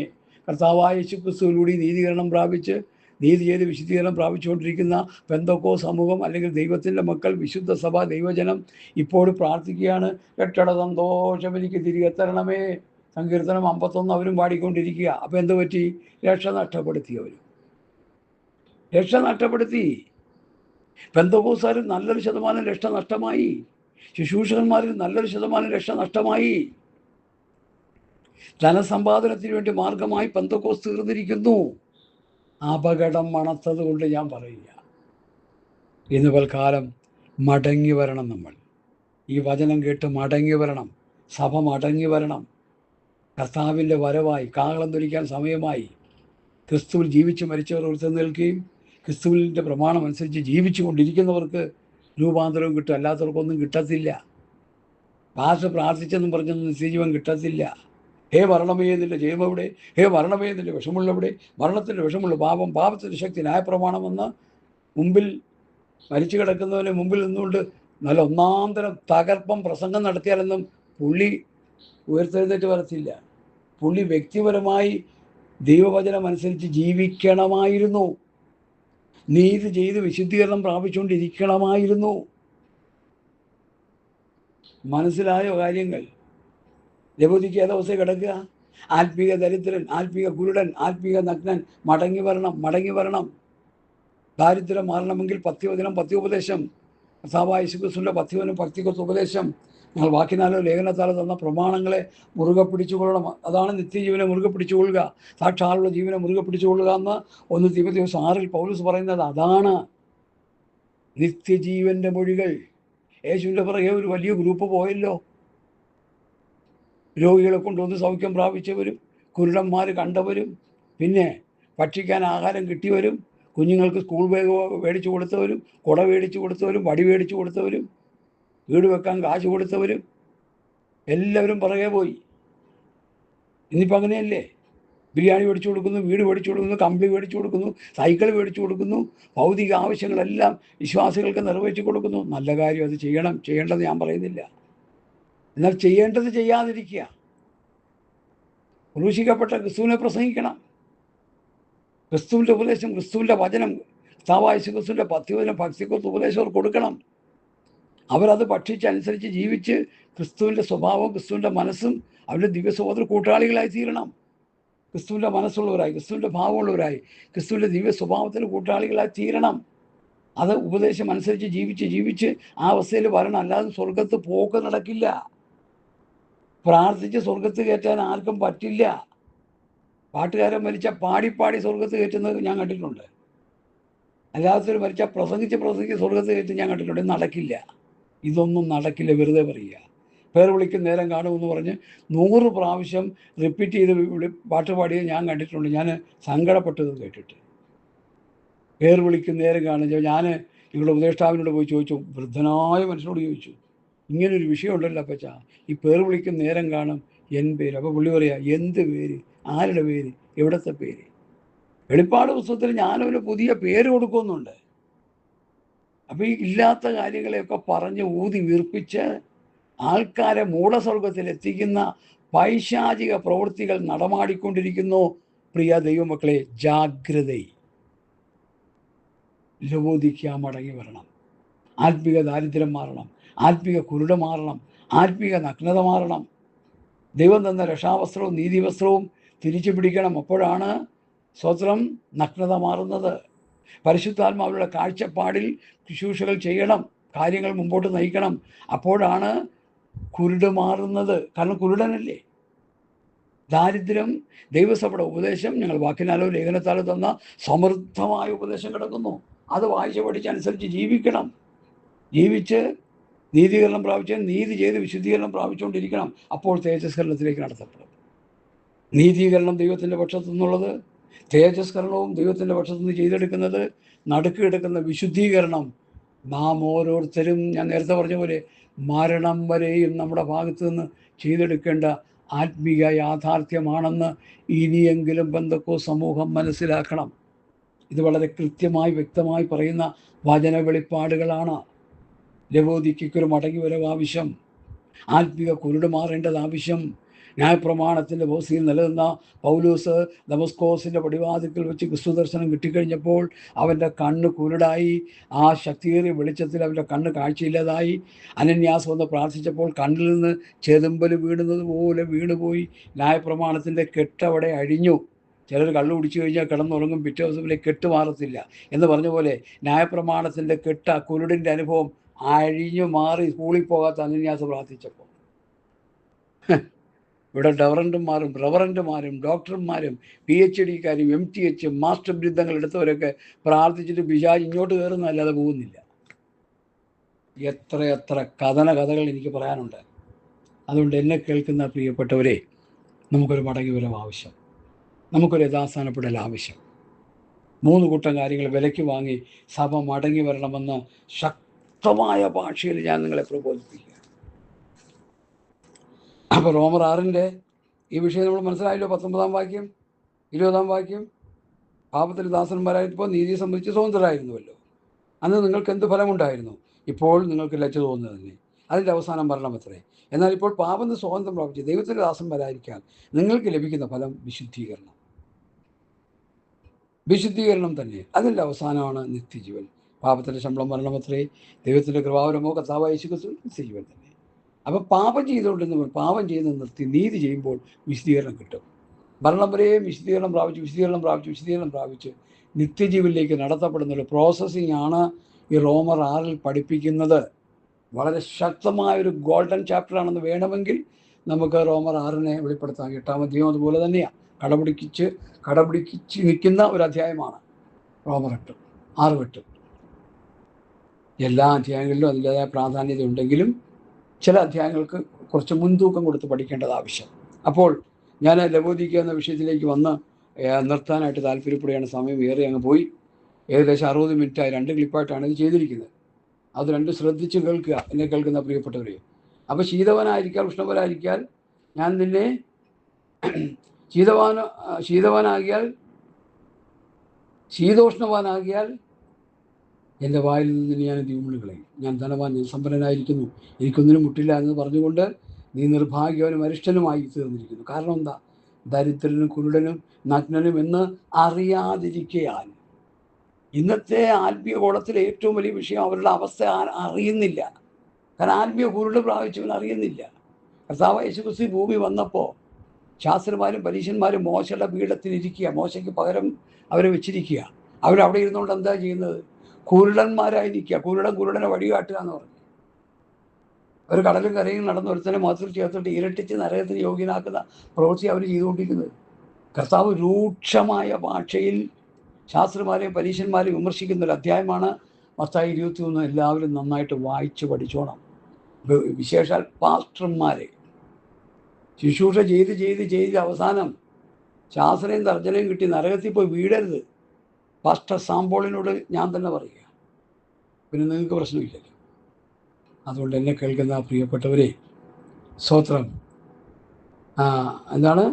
കർത്താവായ യേശുക്രിസ്തുവിലൂടെ നീതീകരണം പ്രാപിച്ച്, നീതി ചെയ്ത് വിശുദ്ധീകരണം പ്രാപിച്ചുകൊണ്ടിരിക്കുന്ന പെന്തക്കോ സമൂഹം, അല്ലെങ്കിൽ ദൈവത്തിൻ്റെ മക്കൾ, വിശുദ്ധ സഭ, ദൈവജനം ഇപ്പോഴും പ്രാർത്ഥിക്കുകയാണ്, രക്ഷയുടെ സന്തോഷം എനിക്ക് തിരികെ തരണമേ. സങ്കീർത്തനം 51 അവരും പാടിക്കൊണ്ടിരിക്കുക. അപ്പോൾ എന്തു പറ്റി? രക്ഷ നഷ്ടപ്പെടുത്തി. പെന്തക്കോസ്തുകാരിൽ നല്ലൊരു ശതമാനം രക്ഷ നഷ്ടമായി. ശുശ്രൂഷകന്മാരിൽ നല്ലൊരു ശതമാനം രക്ഷ നഷ്ടമായി. ധനസമ്പാദനത്തിന് വേണ്ടി മാർഗമായി പെന്തക്കോസ്ത് തീർന്നിരിക്കുന്നു. അപകടം മണത്തത് കൊണ്ട് ഞാൻ പറയുക, ഇന്ന് പൽക്കാലം മടങ്ങി വരണം. നമ്മൾ ഈ വചനം കേട്ട് മടങ്ങി വരണം. സഭ മടങ്ങി വരണം. കർത്താവിൻ്റെ വരവായി, കാഹളം ധരിക്കാൻ സമയമായി. ക്രിസ്തുവിൽ ജീവിച്ച് മരിച്ചവർ ഉയർത്തെഴുന്നേൽക്കുകയും ക്രിസ്തുവിൻ്റെ പ്രമാണം അനുസരിച്ച് ജീവിച്ചു കൊണ്ടിരിക്കുന്നവർക്ക് രൂപാന്തരവും കിട്ടും. അല്ലാത്തവർക്കൊന്നും കിട്ടത്തില്ല. പാസ്റ്റർ പ്രാർത്ഥിച്ചെന്നും പറഞ്ഞൊന്നും നിത്യജീവൻ കിട്ടത്തില്ല. ഹേ മരണമേ നിൻ്റെ ജയം എവിടെ? ഹേ മരണമേ നിൻ്റെ വിഷമുള്ളവിടെ? മരണത്തിൻ്റെ വിഷമുള്ള പാപത്തിൻ്റെ ശക്തി ന്യായപ്രമാണമെന്ന് മുമ്പിൽ മരിച്ചു കിടക്കുന്നവന് മുമ്പിൽ നിന്നുകൊണ്ട് നല്ല ഒന്നാന്തരം തകർപ്പം പ്രസംഗം നടത്തിയാലൊന്നും പുള്ളി ഉയർത്തെഴുന്നേറ്റ് വരത്തില്ല. പുള്ളി വ്യക്തിപരമായി ദൈവവചനം അനുസരിച്ച് ജീവിക്കണമായിരുന്നു. നീതി ചെയ്ത് വിശുദ്ധീകരണം പ്രാപിച്ചുകൊണ്ടിരിക്കണമായിരുന്നു. മനസ്സിലായോ കാര്യങ്ങൾ? ലവോദിക്ക ഏതവസ്ഥ കിടക്കുക? ആത്മീയ ദരിദ്രൻ, ആത്മീയ കുരുടൻ, ആത്മീയ നഗ്നൻ. മടങ്ങി വരണം. ദാരിദ്ര്യം മാറണമെങ്കിൽ പഥ്യവചനം, പഥ്യോപദേശം, കർത്താവായ യേശുക്രിസ്തുവിൻ്റെ പഥ്യവചനം, ഭക്തിക്കൊത്ത ഉപദേശം, ഞങ്ങൾ വാക്കിനാലോ ലേഖനത്താലോ തന്ന പ്രമാണങ്ങളെ മുറുകെ പിടിച്ചുകൊള്ളണം. അതാണ് നിത്യജീവനെ മുറുകെ പിടിച്ചുകൊള്ളുക, സാക്ഷാലുള്ള ജീവനെ മുറുകെ പിടിച്ചുകൊള്ളുക എന്ന് 1 തീമോഥെയോസ് 6 പൗലോസ് പറയുന്നത് അതാണ്. നിത്യജീവൻ്റെ മൊഴികൾ. യേശുവിൻ്റെ പുറകെ ഒരു വലിയ ഗ്രൂപ്പ് പോയല്ലോ. രോഗികളെ കൊണ്ടുവന്ന് സൗഖ്യം പ്രാപിച്ചവരും, കുരുടന്മാർ കണ്ടവരും, പിന്നെ ഭക്ഷിക്കാൻ ആഹാരം കിട്ടിയവരും, കുഞ്ഞുങ്ങൾക്ക് സ്കൂൾ ബാഗ് മേടിച്ചു കൊടുത്തവരും, കുട മേടിച്ചു കൊടുത്തവരും, വടി മേടിച്ചു കൊടുത്തവരും, വീട് വെക്കാൻ കാശ് കൊടുത്തവരും എല്ലാവരും പുറകെ പോയി. ഇന്നിപ്പോൾ അങ്ങനെയല്ലേ? ബിരിയാണി മേടിച്ചു കൊടുക്കുന്നു, വീട് മേടിച്ചു കൊടുക്കുന്നു, കമ്പിളി മേടിച്ചു കൊടുക്കുന്നു, സൈക്കിൾ മേടിച്ചു കൊടുക്കുന്നു, ഭൗതിക ആവശ്യങ്ങളെല്ലാം വിശ്വാസികൾക്ക് നിർവഹിച്ചു കൊടുക്കുന്നു. നല്ല കാര്യം, അത് ചെയ്യേണ്ടത് ഞാൻ പറയുന്നില്ല. എന്നാൽ ചെയ്യേണ്ടത് ചെയ്യാതിരിക്കുക. ക്രൂശിക്കപ്പെട്ട ക്രിസ്തുവിനെ പ്രസംഗിക്കണം. ക്രിസ്തുവിൻ്റെ ഉപദേശം, ക്രിസ്തുവിൻ്റെ വചനം, കർത്താവായ യേശു ക്രിസ്തുവിൻ്റെ പത്യവചനം, ഭക്തിക്കുറിച്ച് ഉപദേശം അവർ കൊടുക്കണം. അവരത് ഭക്ഷിച്ചനുസരിച്ച് ജീവിച്ച് ക്രിസ്തുവിൻ്റെ സ്വഭാവവും ക്രിസ്തുവിൻ്റെ മനസ്സും അവരുടെ ദിവ്യസ്വഭാവത്തിൽ കൂട്ടാളികളായി തീരണം. ക്രിസ്തുവിൻ്റെ മനസ്സുള്ളവരായി, ക്രിസ്തുവിൻ്റെ ഭാവമുള്ളവരായി, ക്രിസ്തുവിൻ്റെ ദിവ്യ സ്വഭാവത്തിന് കൂട്ടാളികളായി തീരണം. അത് ഉപദേശം അനുസരിച്ച് ജീവിച്ച് ആ അവസ്ഥയിൽ വരണം. അല്ലാതെ സ്വർഗത്ത് പോക്ക് നടക്കില്ല. പ്രാർത്ഥിച്ച് സ്വർഗത്ത് കയറ്റാൻ ആർക്കും പറ്റില്ല. പാട്ടുകാരൻ മരിച്ച പാടി സ്വർഗത്ത് കയറ്റുന്നത് ഞാൻ കണ്ടിട്ടുണ്ട്. അല്ലാത്തൊരു മരിച്ച പ്രസംഗിച്ച് സ്വർഗത്ത് കയറ്റി ഞാൻ കണ്ടിട്ടുണ്ട്. നടക്കില്ല. ഇതൊന്നും നടക്കില്ല. വെറുതെ പറയുക. പേർ വിളിക്കുന്ന നേരം കാണുമെന്ന് പറഞ്ഞ് 100 പ്രാവശ്യം റിപ്പീറ്റ് ചെയ്ത് പാട്ട് പാടിയത് ഞാൻ കണ്ടിട്ടുണ്ട്. ഞാൻ സങ്കടപ്പെട്ടത് കേട്ടിട്ട്. പേർ വിളിക്കുന്ന നേരം കാണും. ഞാൻ നിങ്ങളുടെ ഉപദേഷ്ടാവിനോട് പോയി ചോദിച്ചു, വൃദ്ധനായ മനുഷ്യനോട് ചോദിച്ചു, ഇങ്ങനൊരു വിഷയം ഉണ്ടല്ലോ അപ്പച്ച, ഈ പേർ വിളിക്കുന്ന നേരം കാണും പേര്. അപ്പോൾ പുള്ളി പറയാ, എന്ത് പേര്, ആരുടെ പേര്, എവിടത്തെ പേര്? വെളിപ്പാട് പുസ്തകത്തിൽ ഞാനൊരു പുതിയ പേര് കൊടുക്കുന്നുണ്ട്. അപ്പോൾ ഈ ഇല്ലാത്ത കാര്യങ്ങളെയൊക്കെ പറഞ്ഞ് ഊതി വീർപ്പിച്ച് ആൾക്കാരെ മൂഢസ്വർഗത്തിൽ എത്തിക്കുന്ന പൈശാചിക പ്രവൃത്തികൾ നടമാടിക്കൊണ്ടിരിക്കുന്നു. പ്രിയ ദൈവമക്കളെ, ജാഗ്രത. ലവോദിക്ക മടങ്ങി വരണം. ആത്മിക ദാരിദ്ര്യം മാറണം. ആത്മിക കുരുട മാറണം. ആത്മിക നഗ്നത മാറണം. ദൈവം തന്ന രക്ഷാവസ്ത്രവും നീതിവസ്ത്രവും തിരിച്ചു പിടിക്കണം. അപ്പോഴാണ് സ്വത്രം നഗ്നത മാറുന്നത്. പരിശുദ്ധാത്മാവിലുള്ള കാഴ്ചപ്പാടിൽ ശുശ്രൂഷകൾ ചെയ്യണം. കാര്യങ്ങൾ മുമ്പോട്ട് നയിക്കണം. അപ്പോഴാണ് കുരുട് മാറുന്നത്. കാരണം കുരുടനല്ലേ. ദാരിദ്ര്യം, ദൈവസഭയുടെ ഉപദേശം, ഞങ്ങൾ വാക്കിനാലോ ലേഖനത്താലോ തന്ന സമൃദ്ധമായ ഉപദേശം കിടക്കുന്നു. അത് വായിച്ച് പഠിച്ചനുസരിച്ച് ജീവിക്കണം. ജീവിച്ച് നീതീകരണം പ്രാപിച്ച് നീതി ചെയ്ത് വിശുദ്ധീകരണം പ്രാപിച്ചുകൊണ്ടിരിക്കണം. അപ്പോൾ തേജസ്കരണത്തിലേക്ക് നടത്തപ്പെടും. നീതീകരണം ദൈവത്തിൻ്റെ പക്ഷത്തു നിന്നുള്ളത്, തേജസ്കരണവും ദൈവത്തിൻ്റെ പക്ഷത്തു നിന്ന് ചെയ്തെടുക്കുന്നത്, നടുക്ക് കിടക്കുന്ന വിശുദ്ധീകരണം നാം ഓരോരുത്തരും, ഞാൻ നേരത്തെ പറഞ്ഞ പോലെ, മരണം വരെയും നമ്മുടെ ഭാഗത്തു നിന്ന് ചെയ്തെടുക്കേണ്ട ആത്മീയ യാഥാർത്ഥ്യമാണെന്ന് ഇനിയെങ്കിലും പെന്തക്കോസ്ത് സമൂഹം മനസ്സിലാക്കണം. ഇത് വളരെ കൃത്യമായി വ്യക്തമായി പറയുന്ന വചന വെളിപ്പാടുകളാണ്. ലവോദിക്കയ്ക്കൊരു മടങ്ങി വരവ് ആവശ്യം. ആത്മിക കുരുട് മാറേണ്ടത് ആവശ്യം. ന്യായപ്രമാണത്തിൻ്റെ ബോസിയിൽ നിലനിന്ന പൗലോസ് ദമസ്കോസിൻ്റെ പടിവാതിൽക്കൽ വെച്ച് ക്രിസ്തു ദർശനം കിട്ടിക്കഴിഞ്ഞപ്പോൾ അവൻ്റെ കണ്ണ് കുരുടായി. ആ ശക്തിയേറിയ വെളിച്ചത്തിൽ അവൻ്റെ കണ്ണ് കാഴ്ചയില്ലാതായി. അനന്യാസ് വന്ന് പ്രാർത്ഥിച്ചപ്പോൾ കണ്ണിൽ നിന്ന് ചെതുമ്പൽ വീണുന്നത് പോലെ വീണുപോയി. ന്യായപ്രമാണത്തിൻ്റെ കെട്ടവിടെ അഴിഞ്ഞു. ചിലർ കള്ളു കുടിച്ചു കഴിഞ്ഞാൽ കിടന്നുറങ്ങും, പിറ്റേ ദിവസം കെട്ട് മാറത്തില്ല എന്ന് പറഞ്ഞ പോലെ ന്യായപ്രമാണത്തിൻ്റെ കെട്ട കുരുടിൻ്റെ അനുഭവം അഴിഞ്ഞു മാറി. സ്കൂളിൽ പോകാത്ത അനന്യാസ് പ്രാർത്ഥിച്ചപ്പോൾ ഇവിടെ റവറൻറ്റുമാരും ഡോക്ടർമാരും PhD-കാരും MTH മാസ്റ്റർ ബിരുദങ്ങൾ എടുത്തവരൊക്കെ പ്രാർത്ഥിച്ചിട്ട് പിശാച് ഇങ്ങോട്ട് കയറുന്നതല്ലാതെ പോകുന്നില്ല. എത്ര കഥകൾ എനിക്ക് പറയാനുണ്ട്. അതുകൊണ്ട് എന്നെ കേൾക്കുന്ന പ്രിയപ്പെട്ടവരെ, നമുക്കൊരു മടങ്ങി വരവ് ആവശ്യം. നമുക്കൊരു യഥാസ്ഥാനപ്പെടൽ ആവശ്യം. 3 കൂട്ടം കാര്യങ്ങൾ വിലയ്ക്ക് വാങ്ങി സഭ മടങ്ങി വരണമെന്ന് ശക്തമായ ഭാഷയിൽ ഞാൻ നിങ്ങളെ പ്രബോധിപ്പിക്കുക. അപ്പോൾ റോമർ 6 ഈ വിഷയം നമ്മൾ മനസ്സിലായല്ലോ. 19-ാം വാക്യം, 20-ാം വാക്യം. പാപത്തിൽ ദാസന്മാരായപ്പോൾ നീതിയെ സംബന്ധിച്ച് സ്വതന്ത്രരായിരുന്നുവല്ലോ. അന്ന് നിങ്ങൾക്ക് എന്ത് ഫലമുണ്ടായിരുന്നു? ഇപ്പോൾ നിങ്ങൾക്ക് ലജ്ജ തോന്നുന്നത് തന്നെ. അതിൻ്റെ അവസാനം മരണമത്രേ. എന്നാൽ ഇപ്പോൾ പാപത്തിന് സ്വാതന്ത്ര്യം പ്രാപിച്ച് ദൈവത്തിൻ്റെ ദാസന്മാരായിരിക്കാൻ നിങ്ങൾക്ക് ലഭിക്കുന്ന ഫലം വിശുദ്ധീകരണം തന്നെ. അതിൻ്റെ അവസാനമാണ് നിത്യജീവൻ. പാപത്തിൻ്റെ ശമ്പളം മരണമത്രേ, ദൈവത്തിൻ്റെ കൃപാവരമോ കർത്താവായ യേശു ക്രിസ്തു നിത്യജീവൻ തന്നെ. അപ്പോൾ പാപം ചെയ്തുകൊണ്ടിരുന്നവർ പാപം ചെയ്യുന്നത് നിർത്തി നീതി ചെയ്യുമ്പോൾ വിശുദ്ധീകരണം കിട്ടും. മരണം വരെയും വിശുദ്ധീകരണം പ്രാപിച്ച് നിത്യജീവനിലേക്ക് നടത്തപ്പെടുന്നൊരു പ്രോസസ്സിംഗ് ആണ് ഈ റോമർ 6 പഠിപ്പിക്കുന്നത്. വളരെ ശക്തമായൊരു ഗോൾഡൻ ചാപ്റ്ററാണെന്ന് വേണമെങ്കിൽ നമുക്ക് റോമർ 6 വെളിപ്പെടുത്താം. 8-ാം അധ്യായം അതുപോലെ തന്നെയാണ്. കടപിടിച്ച് നിൽക്കുന്ന ഒരു അധ്യായമാണ് റോമർ 6-8. എല്ലാ അധ്യായങ്ങളിലും അതിൻ്റെതായ പ്രാധാന്യത ഉണ്ടെങ്കിലും ചില അധ്യായങ്ങൾക്ക് കുറച്ച് മുൻതൂക്കം കൊടുത്ത് പഠിക്കേണ്ടത് ആവശ്യം. അപ്പോൾ ഞാൻ ലവോദിക്ക എന്ന വിഷയത്തിലേക്ക് വന്ന് നിർത്താനായിട്ട് താല്പര്യപ്പെടുകയാണ്. സമയം ഏറെ അങ്ങ് പോയി. ഏകദേശം 60 മിനിറ്റായി. 2 ക്ലിപ്പായിട്ടാണ് ഇത് ചെയ്തിരിക്കുന്നത്. അത് 2 ശ്രദ്ധിച്ച് കേൾക്കുക, എന്നെ കേൾക്കുന്ന പ്രിയപ്പെട്ടവരെ. അപ്പോൾ ശീതവനായിരിക്കാൽ ഉഷ്ണവനായിരിക്കാൽ ഞാൻ നിന്നെ ശീതോഷ്ണവാനാകിയാൽ എൻ്റെ വായിൽ നിന്ന് ഞാൻ ദീപമുള്ളുകളെയും. ഞാൻ ധനവാൻ, ഞാൻ സമ്പന്നനായിരിക്കുന്നു, എനിക്കൊന്നിനും മുട്ടില്ല എന്ന് പറഞ്ഞുകൊണ്ട് നീ നിർഭാഗ്യവനും അരിഷ്ടനുമായി തീർന്നിരിക്കുന്നു. കാരണം എന്താ? ദരിദ്രനും കുരുടനും നഗ്നനും എന്ന് അറിയാതിരിക്കയാൽ. ഇന്നത്തെ ആത്മീയ കോളത്തിലെ ഏറ്റവും വലിയ വിഷയം അവരുടെ അവസ്ഥ അറിയുന്നില്ല. കാരണം ആത്മീയ കുരുട് പ്രാപിച്ചവൻ അറിയുന്നില്ല. കർത്താവ് യേശുക്രിസ്തു ഭൂമി വന്നപ്പോൾ ശാസ്ത്രന്മാരും പരീശന്മാരും മോശയുടെ പീഠത്തിലിരിക്കുക, മോശയ്ക്ക് പകരം അവരെ വെച്ചിരിക്കുക. അവരവിടെ ഇരുന്നുകൊണ്ട് എന്താ ചെയ്യുന്നത്? കുരുടന്മാരായി നിൽക്കുക. കുരുടനെ വഴികാട്ടുക എന്ന് പറഞ്ഞു. ഒരു കടലും കരയും നടന്ന ഒരുത്തനെ മാത്രം ചേർത്തിട്ട് ഇരട്ടിച്ച് നരകത്തിന് യോഗ്യനാക്കുന്ന പ്രവൃത്തി അവർ ചെയ്തുകൊണ്ടിരിക്കുന്നത്. കർത്താവ് രൂക്ഷമായ ഭാഷയിൽ ശാസ്ത്രന്മാരെയും പരീശന്മാരെയും വിമർശിക്കുന്ന ഒരു അധ്യായമാണ് മത്തായി 23. എല്ലാവരും നന്നായിട്ട് വായിച്ച് പഠിച്ചോണം. വിശേഷാൽ പാസ്റ്റർമാരെ ശുശ്രൂഷ ചെയ്ത് അവസാനം ശാസ്ത്രയും തർജ്ജനയും കിട്ടി നരകത്തിൽ പോയി വീഴരുത്. പാസ്റ്റർ സാമ്പോളിനോട് ഞാൻ തന്നെ പറയുക, പിന്നെ നിങ്ങൾക്ക് പ്രശ്നമില്ലല്ലോ. അതുകൊണ്ട് എന്നെ കേൾക്കുന്ന പ്രിയപ്പെട്ടവരെ, സ്തോത്രം. എന്താണ്?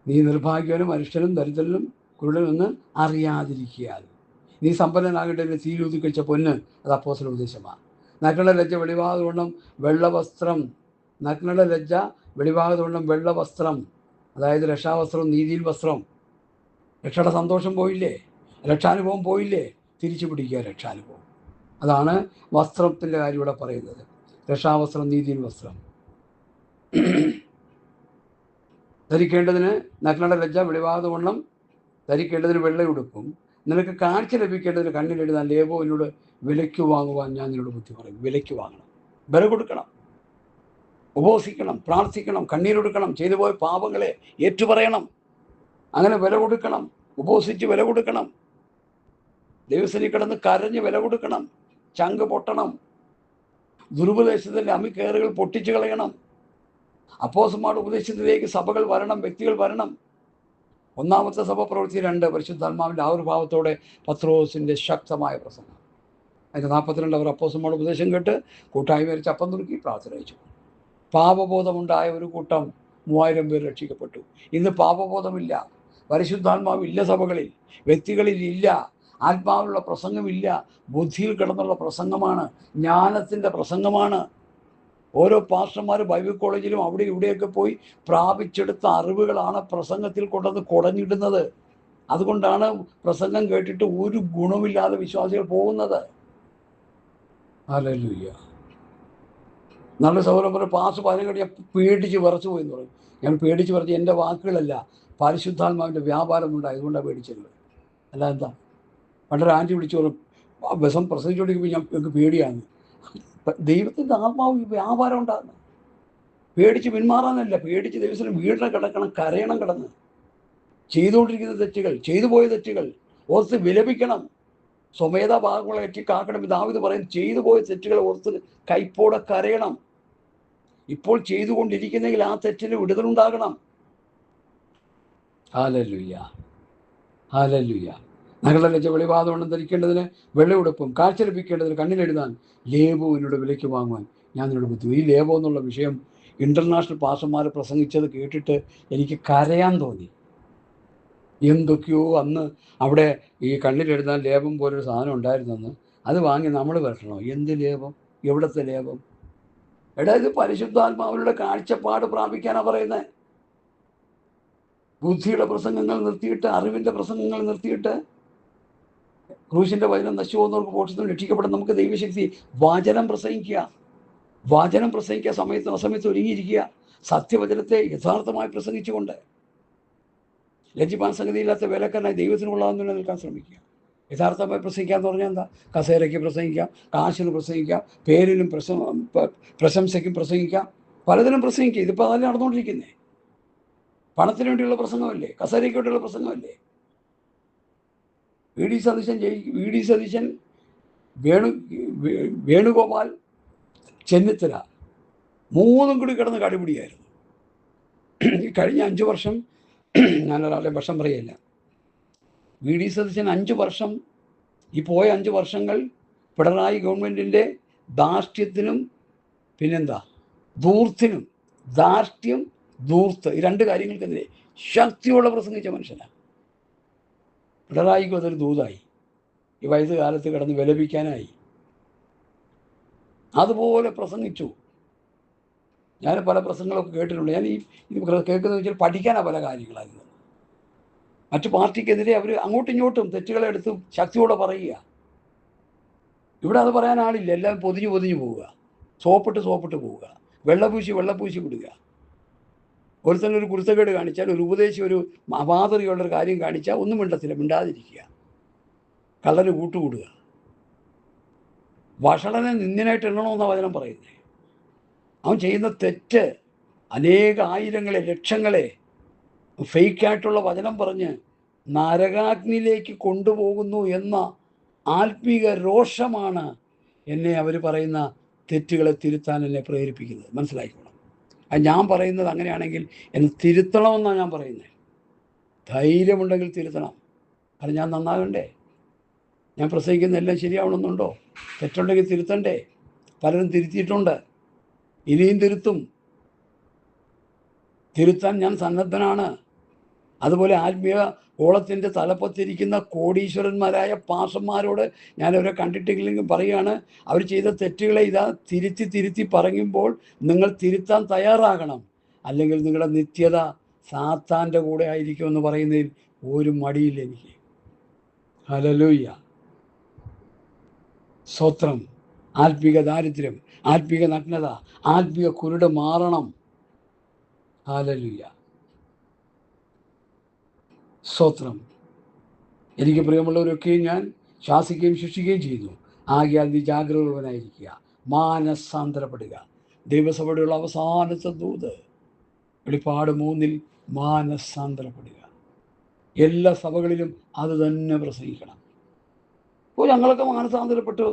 നീ നിർഭാഗ്യവനും അരിഷ്ടനും ദരിദ്രനും കുരുടനെന്ന് അറിയാതിരിക്കുക. നീ സമ്പന്നനാകേണ്ടതിന് തീരൂതി കഴിച്ച പൊന്ന്, അത് അപ്പോസ്തലരുടെ ഉപദേശമാണ്. നഗ്നയുടെ ലജ്ജ വെളിവാകുവണ്ണം വെള്ളവസ്ത്രം, നഗ്നയുടെ ലജ്ജ വെളിവാകുവണ്ണം വെള്ളവസ്ത്രം, അതായത് രക്ഷാവസ്ത്രം, നീതിയിൽ വസ്ത്രം. രക്ഷയുടെ സന്തോഷം പോയില്ലേ? രക്ഷാനുഭവം പോയില്ലേ? തിരിച്ചു പിടിക്കുക രക്ഷാനുഭവം. അതാണ് വസ്ത്രത്തിൻ്റെ കാര്യം ഇവിടെ പറയുന്നത്. രക്ഷാവസ്ത്രം, നീതിയിൽ വസ്ത്രം ധരിക്കേണ്ടതിന്, നഗ്നയുടെ ലജ്ജ വെളിവാകുവണ്ണം ധരിക്കേണ്ടതിന് വെള്ളയുടുപ്പും, നിനക്ക് കാഴ്ച ലഭിക്കേണ്ടതിന് കണ്ണിലെഴുതാൻ ലേപോ എന്നോട് വിലയ്ക്ക് വാങ്ങുവാൻ ഞാൻ നിന്നോട് ബുദ്ധി പറയും. വിലയ്ക്ക് വാങ്ങണം, വില കൊടുക്കണം, ഉപവസിക്കണം, പ്രാർത്ഥിക്കണം, കണ്ണീരൊടുക്കണം, ചെയ്തു പോയ പാപങ്ങളെ ഏറ്റുപറയണം. അങ്ങനെ വില കൊടുക്കണം, ഉപവസിച്ച് വില കൊടുക്കണം, ദൈവസന്നിധിയിൽ കിടന്ന് കരഞ്ഞ് വില കൊടുക്കണം, ചങ്ക് പൊട്ടണം, ദുരുപദേശത്തിൻ്റെ അമിക്കേറുകൾ പൊട്ടിച്ചു കളയണം. അപ്പോസ്തലന്മാരുടെ ഉപദേശത്തിലേക്ക് സഭകൾ വരണം, വ്യക്തികൾ വരണം. ഒന്നാമത്തെ സഭ പ്രവൃത്തി 2, പരിശുദ്ധാത്മാവിൻ്റെ ആവിർഭാവത്തോടെ പത്രോസിൻ്റെ ശക്തമായ പ്രസംഗം. അതിൻ്റെ 42 അവർ അപ്പോസ്തലന്മാരുടെ ഉപദേശം കേട്ട് കൂട്ടായ്മ വരച്ച് അപ്പം തുറക്കി പ്രാർത്ഥന അയച്ചു. പാപബോധമുണ്ടായ ഒരു കൂട്ടം 3000 പേർ രക്ഷിക്കപ്പെട്ടു. ഇന്ന് പാപബോധമില്ല, പരിശുദ്ധാത്മാവില്ല, സഭകളിൽ വ്യക്തികളിൽ ഇല്ല, ആത്മാവിലുള്ള പ്രസംഗമില്ല, ബുദ്ധിയിൽ കിടന്നുള്ള പ്രസംഗമാണ്, ജ്ഞാനത്തിൻ്റെ പ്രസംഗമാണ്. ഓരോ പാസ്റ്റർമാർ ബൈബിൾ കോളേജിലും അവിടെ ഇവിടെയൊക്കെ പോയി പ്രാപിച്ചെടുത്ത അറിവുകളാണ് പ്രസംഗത്തിൽ കൊണ്ടുവന്ന് കുടഞ്ഞിടുന്നത്. അതുകൊണ്ടാണ് പ്രസംഗം കേട്ടിട്ട് ഒരു ഗുണമില്ലാതെ വിശ്വാസികൾ പോകുന്നത്. ഹല്ലേലൂയ. നല്ല സൗകര്യം പറഞ്ഞ പാസ് പറഞ്ഞ പേടിച്ച് വിറച്ചു പോയി എന്ന് പറയും. ഞാൻ പേടിച്ച് പറഞ്ഞ് എൻ്റെ വാക്കുകളല്ല, പരിശുദ്ധാത്മാവിൻ്റെ വ്യാപാരം ഉണ്ടായതുകൊണ്ടാണ് പേടിച്ചത്. അല്ല എന്താ? പണ്ടൊരു ആൻറ്റി വിളിച്ചു പറഞ്ഞു, ബസം പ്രസംഗിച്ചുകൊണ്ടിരിക്കുമ്പോൾ ഞങ്ങൾക്ക് പേടിയാണ്. ദൈവത്തിൻ്റെ ആത്മാവ് വ്യാപാരം ഉണ്ടാകുന്നു. പേടിച്ച് പിന്മാറാനല്ല, പേടിച്ച് ദിവസം വീടിനെ കിടക്കണം, കരയണം, കിടന്ന് ചെയ്തുകൊണ്ടിരിക്കുന്ന തെറ്റുകൾ, ചെയ്തു പോയ തെറ്റുകൾ ഓർത്ത് വിലപിക്കണം, സ്വമേധ ഭാഗങ്ങളെ എറ്റി കാക്കണം. ദാവീദ് പറയും, ചെയ്തു പോയ തെറ്റുകൾ ഓർത്ത് കൈപ്പോടെ കരയണം. ഇപ്പോൾ ചെയ്തുകൊണ്ടിരിക്കുന്നെങ്കിൽ ആ തെറ്റിന് വിടുതലുണ്ടാകണം. Hallelujah, hallelujah. നഗ്നയുടെ ലജ്ജ വെളിവാകുവണ്ണം ധരിക്കേണ്ടതിന് വെള്ളയുടുപ്പും, കാഴ്ച ലഭിക്കേണ്ടതിന് കണ്ണിലെഴുതാൻ ലേബോ എന്നോട് വിലയ്ക്ക് വാങ്ങുവാൻ ഞാൻ നിന്നോട് ബുദ്ധി. ഈ ലേബോ എന്നുള്ള വിഷയം ഇൻ്റർനാഷണൽ പാസ്റ്റർമാർ പ്രസംഗിച്ചത് കേട്ടിട്ട് എനിക്ക് കരയാൻ തോന്നി. എന്തൊക്കെയോ അന്ന് അവിടെ ഈ കണ്ണിലെഴുതാൻ ലേപം പോലൊരു സാധനം ഉണ്ടായിരുന്നെന്ന്, അത് വാങ്ങി നമ്മൾ വരട്ടണോ? എന്ത് ലേപം? എവിടത്തെ ലേപം? എടാ, ഇത് പരിശുദ്ധാത്മാവിലുള്ള കാഴ്ചപ്പാട് പ്രാപിക്കാനാണ് പറയുന്നത്. ബുദ്ധിയുടെ പ്രസംഗങ്ങൾ നിർത്തിയിട്ട്, അറിവിൻ്റെ പ്രസംഗങ്ങൾ നിർത്തിയിട്ട്, ക്രൂശിൻ്റെ വചനം നശിച്ചുപോകുന്നവർക്ക് മോക്ഷത്തിന് രക്ഷിക്കപ്പെടും. നമുക്ക് ദൈവശക്തി വചനം പ്രസംഗിക്കുക, വചനം പ്രസംഗിക്കുക, അസമയത്ത് ഒരുങ്ങിയിരിക്കുക, സത്യവചനത്തെ യഥാർത്ഥമായി പ്രസംഗിച്ചുകൊണ്ട്. ലജ്ജിപ്പാൻ സംഗതിയില്ലാത്ത വിലക്കനായി ദൈവത്തിന് കൊള്ളാവുന്ന നിൽക്കാൻ ശ്രമിക്കുക. യഥാർത്ഥമായി പ്രസംഗിക്കുക എന്ന് പറഞ്ഞാൽ എന്താ? കസേരയ്ക്ക് പ്രസംഗിക്കാം, കാശിന് പ്രസംഗിക്കാം, പേരിനും പ്രശംസയ്ക്കും പ്രസംഗിക്കാം, പലതിനും പ്രസംഗിക്കുക. ഇതിപ്പോൾ അതല്ലേ നടന്നുകൊണ്ടിരിക്കുന്നേ. പണത്തിന് വേണ്ടിയുള്ള പ്രസംഗമല്ലേ? കസേരയ്ക്ക് വേണ്ടിയുള്ള പ്രസംഗമല്ലേ? വി ഡി സതീശൻ, വേണുഗോപാൽ, ചെന്നിത്തല, മൂന്നും കൂടി കിടന്ന് കടിപിടിയായിരുന്നു. കഴിഞ്ഞ 5 വർഷം, ഞാനൊരാളുടെ വർഷം പറയല്ല, വി ഡി സതീശൻ 5 വർഷം, ഈ പോയ 5 വർഷങ്ങൾ പിണറായി ഗവൺമെൻറ്റിൻ്റെ ധാർഷ്ട്യത്തിനും പിന്നെന്താ ധൂർത്തിനും, ധാർഷ്ട്യം, ധൂർത്ത്, ഈ 2 കാര്യങ്ങൾക്കെതിരെ ശക്തിയോടെ പ്രസംഗിച്ച മനുഷ്യനാണ്. പിണറായിക്കും അതൊരു ദൂതായി, ഈ വയസ്സുകാലത്ത് കിടന്ന് വിലപിക്കാനായി. അതുപോലെ പ്രസംഗിച്ചു. ഞാൻ പല പ്രസംഗങ്ങളൊക്കെ കേട്ടിട്ടുണ്ട്. ഞാൻ ഇത് കേൾക്കുന്നത് വെച്ചാൽ പഠിക്കാനാണ് പല കാര്യങ്ങളായിരുന്നു. മറ്റു പാർട്ടിക്കെതിരെ അവർ അങ്ങോട്ടും ഇങ്ങോട്ടും തെറ്റുകളെ എടുത്ത് ശക്തിയോടെ പറയുക. ഇവിടെ അത് പറയാൻ ആളില്ല. എല്ലാം പൊതിഞ്ഞു പോവുക, സോപ്പിട്ട് പോവുക, വെള്ളപൂശി വിടുക. ഒരുത്തന്നെ ഒരു കുരുത്തക്കേട് കാണിച്ചാൽ, ഒരു ഉപദേശി ഒരു അപാതറിയുള്ളൊരു കാര്യം കാണിച്ചാൽ ഒന്നും മിണ്ടാതിരിക്കുക, കള്ളന് കൂട്ടുകൂടുക. വഷളനെ നിന്ദനായിട്ട് എണ്ണണമെന്നാണ് വചനം പറയുന്നത്. അവൻ ചെയ്യുന്ന തെറ്റ് ആയിരങ്ങളെ ലക്ഷങ്ങളെ ഫേക്കായിട്ടുള്ള വചനം പറഞ്ഞ് നരകാഗ്നിയിലേക്ക് കൊണ്ടുപോകുന്നു എന്ന ആത്മീക രോഷമാണ് എന്നെ അവർ പറയുന്ന തെറ്റുകളെ തിരുത്താൻ എന്നെ പ്രേരിപ്പിക്കുന്നത്. മനസ്സിലാക്കിക്കോണം. അത് ഞാൻ പറയുന്നത് അങ്ങനെയാണെങ്കിൽ എന്നെ തിരുത്തണമെന്നാണ് ഞാൻ പറയുന്നത്. ധൈര്യമുണ്ടെങ്കിൽ തിരുത്തണം. അത് ഞാൻ നന്നാകണ്ടേ? ഞാൻ പ്രസംഗിക്കുന്ന എല്ലാം ശരിയാവണമെന്നുണ്ടോ? തെറ്റുണ്ടെങ്കിൽ തിരുത്തണ്ടേ? പലരും തിരുത്തിയിട്ടുണ്ട്, ഇനിയും തിരുത്താൻ ഞാൻ സന്നദ്ധനാണ്. അതുപോലെ ആത്മീയ ഓളത്തിൻ്റെ തലപ്പത്തിരിക്കുന്ന കോടീശ്വരന്മാരായ പാസ്റ്റർമാരോട് ഞാൻ അവരെ കണ്ടിട്ടില്ലെങ്കിൽ പറയുകയാണ്, അവർ ചെയ്ത തെറ്റുകളെ തിരുത്തി പറയുമ്പോൾ നിങ്ങൾ തിരുത്താൻ തയ്യാറാകണം. അല്ലെങ്കിൽ നിങ്ങളുടെ നിത്യത സാത്താൻ്റെ കൂടെ ആയിരിക്കുമെന്ന് പറയുന്നതിൽ ഒരു മടിയില്ല എനിക്ക്. ഹല്ലേലൂയ, സ്തോത്രം. ആത്മീക ദാരിദ്ര്യം, ആത്മീക നഗ്നത, ആത്മീക കുരുട് മാറണം. ഹല്ലേലൂയ, സ്തോത്രം. എനിക്ക് പ്രിയമുള്ളവരൊക്കെയും ഞാൻ ശാസിക്കുകയും ശിക്ഷിക്കുകയും ചെയ്യുന്നു. ആകയാൽ നീ ജാഗ്രതയുള്ളവനായിരിക്കുക, മാനസാന്തരപ്പെടുക. ദൈവസഭയുടെ അവസാനത്തെ ദൂത് വെളിപ്പാട് 3 മാനസാന്തരപ്പെടുക. എല്ലാ സഭകളിലും അത് തന്നെ പ്രസംഗിക്കണം. അപ്പോൾ ഞങ്ങളൊക്കെ മാനസാന്തരപ്പെട്ട്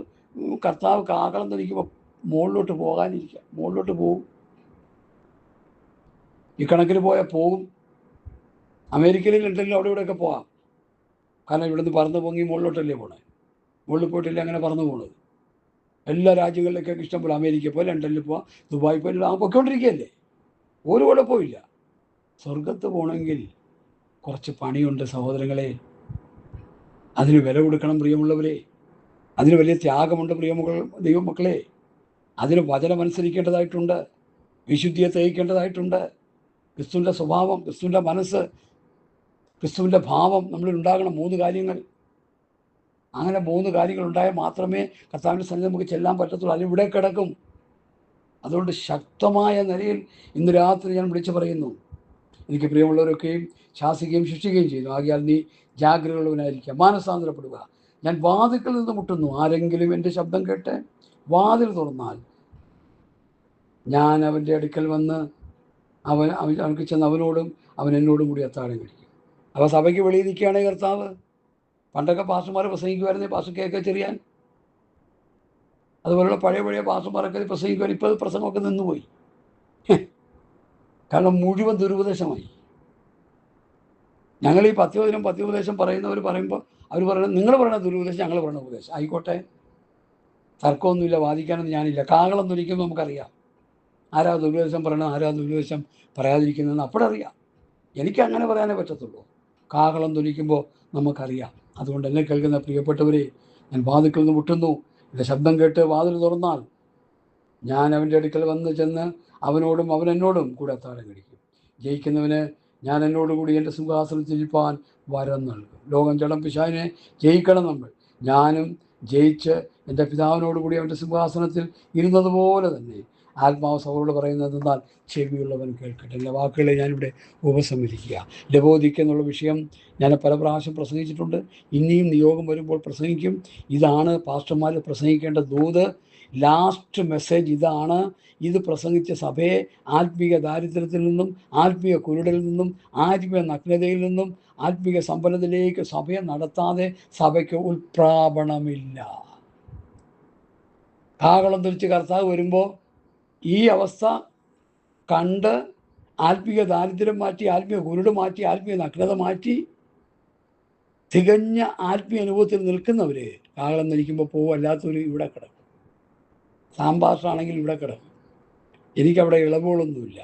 കർത്താവ് കാകളം ധരിക്കുമ്പോൾ മുകളിലോട്ട് പോകാനിരിക്കുക. മുകളിലോട്ട് പോകും, ഈ കണക്കിന് പോയാൽ പോകും. അമേരിക്കയിലും ലണ്ടനിലും അവിടെ ഇവിടെയൊക്കെ പോകാം. കാരണം ഇവിടുന്ന് പറന്ന് പൊങ്ങി മുകളിലോട്ടല്ലേ പോണേ. മുകളിൽ പോയിട്ടില്ല അങ്ങനെ പറന്ന് പോണത്. എല്ലാ രാജ്യങ്ങളിലേക്കൊക്കെ ഇഷ്ടംപോലെ അമേരിക്കയിൽ പോയി, ലണ്ടനിൽ പോവാം, ദുബായി പോയി പൊയ്ക്കൊണ്ടിരിക്കുകയല്ലേ. ഒരു കുഴപ്പമില്ല. സ്വർഗത്ത് പോകണമെങ്കിൽ കുറച്ച് പണിയുണ്ട് സഹോദരങ്ങളെ. അതിന് വില കൊടുക്കണം പ്രിയമുള്ളവരെ. അതിന് വലിയ ത്യാഗമുണ്ട് ദൈവമക്കളെ. അതിന് വചനമനുസരിക്കേണ്ടതായിട്ടുണ്ട്, വിശുദ്ധിയെ തേയിക്കേണ്ടതായിട്ടുണ്ട്. ക്രിസ്തുവിൻ്റെ സ്വഭാവം, ക്രിസ്തുവിൻ്റെ മനസ്സ്, ക്രിസ്തുവിൻ്റെ ഭാവം നമ്മളിൽ ഉണ്ടാകണം. 3 കാര്യങ്ങൾ. അങ്ങനെ 3 കാര്യങ്ങൾ ഉണ്ടായാൽ മാത്രമേ കർത്താവിൻ്റെ സന്നിധി നമുക്ക് ചെല്ലാൻ പറ്റത്തുള്ളൂ. അതിവിടെ കിടക്കും. അതുകൊണ്ട് ശക്തമായ നിലയിൽ ഇന്ന് രാത്രി ഞാൻ വിളിച്ചു പറയുന്നു, എനിക്ക് പ്രിയമുള്ളവരൊക്കെയും ശാസിക്കുകയും ശിക്ഷിക്കുകയും ചെയ്യുന്നു. ആകയാൽ നീ ജാഗ്രതയുള്ളവനായിരിക്കുക, മാനസാന്തരപ്പെടുക. ഞാൻ വാതിൽക്കൽ നിന്ന് മുട്ടുന്നു. ആരെങ്കിലും എൻ്റെ ശബ്ദം കേട്ട് വാതിൽ തുറന്നാൽ ഞാൻ അവൻ്റെ അടുക്കൽ വന്ന് അവർക്ക് ചെന്ന് അവനോടും അവൻ എന്നോടും കൂടി അത്താഴം കഴിക്കും. അപ്പോൾ സഭയ്ക്ക് വെളിയിൽ നിൽക്കുകയാണ് കർത്താവ്. പണ്ടൊക്കെ പാസ്റ്റർമാർ പ്രസംഗിക്കുമായിരുന്നേ, പാസ്റ്റർ കേൾക്കെ ചെറിയാൻ. അതുപോലുള്ള പഴയ പാസ്റ്റർമാരൊക്കെ പ്രസംഗിക്കുവാൻ. ഇപ്പോൾ പ്രസംഗമൊക്കെ നിന്നുപോയി. കാരണം മുഴുവൻ ദുരുപദേശമായി. ഞങ്ങൾ ഈ പത്യോപദേശം പറയുന്നവർ പറയുമ്പോൾ അവർ പറയുന്നത്, നിങ്ങൾ പറയുന്ന ദുരുപദേശം, ഞങ്ങൾ പറയുന്ന ഉപദേശം ആയിക്കോട്ടെ, തർക്കമൊന്നുമില്ല, വാദിക്കാനൊന്നും ഞാനില്ല. കാകളം ധരിക്കുമ്പോൾ നമുക്കറിയാം ആരാ ദുരുപദേശം പറയണം, ആരാ ദുരുപദേശം പറയാതിരിക്കുന്നതെന്ന് അപ്പോഴറിയാം. എനിക്കങ്ങനെ പറയാനേ പറ്റത്തുള്ളൂ. കാഹളം ധരിക്കുമ്പോൾ നമുക്കറിയാം. അതുകൊണ്ട് എന്നെ കേൾക്കുന്ന പ്രിയപ്പെട്ടവരെ, ഞാൻ വാതിൽക്കൽ നിന്ന് മുട്ടുന്നു. എൻ്റെ ശബ്ദം കേട്ട് വാതിൽ തുറന്നാൽ ഞാൻ അവൻ്റെ അടുക്കൽ വന്ന് ചെന്ന് അവനോടും അവൻ എന്നോടും കൂടെ അത്താഴം കഴിക്കും. ജയിക്കുന്നവന് ഞാൻ എന്നോടുകൂടി എൻ്റെ സിംഹാസനത്തിൽ ഇരിപ്പാൻ വരം നൽകും. ലോകം ജഡം പിശാചിനെ ജയിക്കണം നമ്മൾ. ഞാനും ജയിച്ച് എൻ്റെ പിതാവിനോടുകൂടി അവൻ്റെ സിംഹാസനത്തിൽ ഇരുന്നതുപോലെ തന്നെ ആത്മാവ് സഭയോട് പറയുന്നത് എന്നാൽ ചെവിയുള്ളവൻ കേൾക്കട്ടെ. എൻ്റെ വാക്കുകളെ ഞാനിവിടെ ഉപസംഹരിക്കുക. ലവോദിക്ക എന്നുള്ള വിഷയം ഞാൻ പല പ്രാവശ്യം പ്രസംഗിച്ചിട്ടുണ്ട്. ഇനിയും നിയോഗം വരുമ്പോൾ പ്രസംഗിക്കും. ഇതാണ് പാസ്റ്റർമാർ പ്രസംഗിക്കേണ്ട ദൂത്. ലാസ്റ്റ് മെസ്സേജ് ഇതാണ്. ഇത് പ്രസംഗിച്ച സഭയെ ആത്മീയ ദാരിദ്ര്യത്തിൽ നിന്നും, ആത്മീയ കുരുടലിൽ നിന്നും, ആത്മീയ നഗ്നതയിൽ നിന്നും ആത്മീയ സമ്പന്നതയിലേക്ക് സഭയെ നടത്താതെ സഭയ്ക്ക് ഉൽപ്രാപണമില്ല. കാഹളം ധരിച്ച് കർത്താവ് വരുമ്പോൾ ഈ അവസ്ഥ കണ്ട് ആത്മീയ ദാരിദ്ര്യം മാറ്റി, ആത്മീയ കുരുട് മാറ്റി, ആത്മീയ നഗ്നത മാറ്റി തികഞ്ഞ ആത്മീയ അനുഭവത്തിൽ നിൽക്കുന്നവർ കാഹളം ധരിക്കുമ്പോൾ പോകും. അല്ലാത്തവർ ഇവിടെ കിടക്കും. സാമ്പാഷാണെങ്കിൽ ഇവിടെ കിടക്കും. എനിക്കവിടെ ഇളവുകളൊന്നുമില്ല.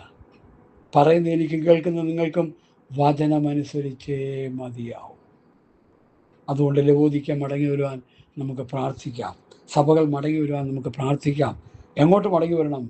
പറയുന്നത് എനിക്കും കേൾക്കുന്ന നിങ്ങൾക്കും വചനമനുസരിച്ചേ മതിയാവും. അതുകൊണ്ട് ലവോദിക്ക മടങ്ങി വരുവാൻ നമുക്ക് പ്രാർത്ഥിക്കാം. സഭകൾ മടങ്ങി വരുവാൻ നമുക്ക് പ്രാർത്ഥിക്കാം. എങ്ങോട്ട് മടങ്ങി വരണം?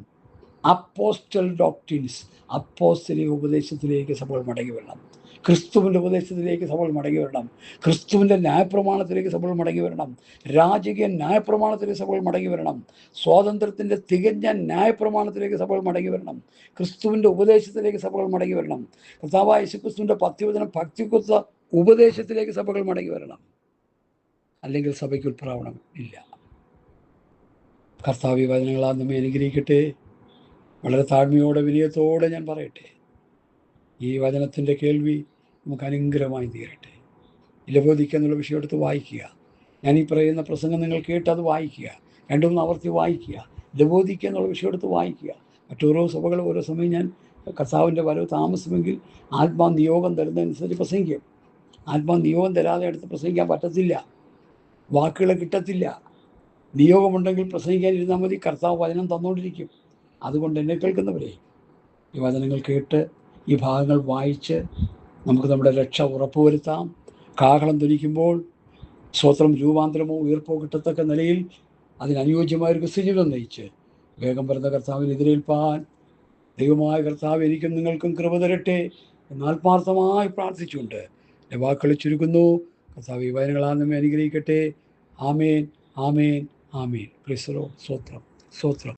അപ്പോസ്റ്റൽ ഡോക്ട്രിൻസ്, അപ്പോസ്തലിക ഉപദേശത്തിലേക്ക് സഭകൾ മടങ്ങി വരണം. ക്രിസ്തുവിൻ്റെ ഉപദേശത്തിലേക്ക് സഭകൾ മടങ്ങി വരണം. ക്രിസ്തുവിൻ്റെ ന്യായപ്രമാണത്തിലേക്ക് സഭകൾ മടങ്ങി വരണം. രാജകീയ ന്യായപ്രമാണത്തിലേക്ക് സഭകൾ മടങ്ങി വരണം. സ്വാതന്ത്ര്യത്തിൻ്റെ തികഞ്ഞ ന്യായപ്രമാണത്തിലേക്ക് സഭകൾ മടങ്ങി വരണം. ക്രിസ്തുവിൻ്റെ ഉപദേശത്തിലേക്ക് സഭകൾ മടങ്ങി വരണം. കർത്താവായ യേശുക്രിസ്തുവിൻ്റെ പത്യവചനം ഭക്തിക്കുത്ത ഉപദേശത്തിലേക്ക് സഭകൾ മടങ്ങി വരണം. അല്ലെങ്കിൽ സഭയ്ക്ക് ഉത്പ്രാവണം ഇല്ല. കർത്താവ് ഈ വചനങ്ങളാൽ നമ്മെ അനുഗ്രഹിക്കട്ടെ. വളരെ താഴ്മയോടെ വിനയത്തോടെ ഞാൻ പറയട്ടെ, ഈ വചനത്തിൻ്റെ കേൾവി നമുക്ക് അനുഗ്രഹമായി തീരട്ടെ. ലവോദിക്ക എന്നുള്ള വിഷയം എടുത്ത് വായിക്കുക. ഞാൻ ഈ പറയുന്ന പ്രസംഗം നിങ്ങൾ കേട്ട് അത് വായിക്കുക. 2-3 ആവർത്തി വായിക്കുക. ലവോദിക്ക എന്നുള്ള വിഷയം എടുത്ത് വായിക്കുക. മറ്റോരോ സഭകൾ ഓരോ സമയം ഞാൻ കർത്താവിൻ്റെ വരവ് താമസമെങ്കിൽ ആത്മാനിയോഗം തരുന്നതനുസരിച്ച് പ്രസംഗിക്കും. ആത്മാനിയോഗം തരാതെ എടുത്ത് പ്രസംഗിക്കാൻ പറ്റത്തില്ല. വാക്കുകൾ കിട്ടത്തില്ല. നിയോഗമുണ്ടെങ്കിൽ പ്രസംഗിക്കാനിരുന്നാൽ മതി. കർത്താവ് വചനം തന്നുകൊണ്ടിരിക്കും. അതുകൊണ്ട് എന്നെ കേൾക്കുന്നവരെ, ഈ വചനങ്ങൾ കേട്ട് ഈ ഭാഗങ്ങൾ വായിച്ച് നമുക്ക് നമ്മുടെ രക്ഷ ഉറപ്പുവരുത്താം. കാഹളം ധരിക്കുമ്പോൾ സ്വത്രം രൂപാന്തരമോ ഉയർപ്പോ കിട്ടത്തക്ക നിലയിൽ അതിനനുയോജ്യമായൊരു ക്രിസ്തുജീവിതം നയിച്ച് വേഗം വരുന്ന കർത്താവിന് എതിരേൽപ്പാൻ ദൈവമായ കർത്താവ് എനിക്കും നിങ്ങൾക്കും കൃപ തരട്ടെ എന്ന് ആത്മാർത്ഥമായി പ്രാർത്ഥിച്ചുകൊണ്ട് എൻ്റെ വാക്കുകൾ ചുരുക്കുന്നു. കർത്താവ് ഈ വചനങ്ങളാൽ നമ്മെ അനുഗ്രഹിക്കട്ടെ. ആമേൻ, ആമേൻ, ആമേൻ. ക്രിസ്തോ സ്വത്രം, സ്വത്രം.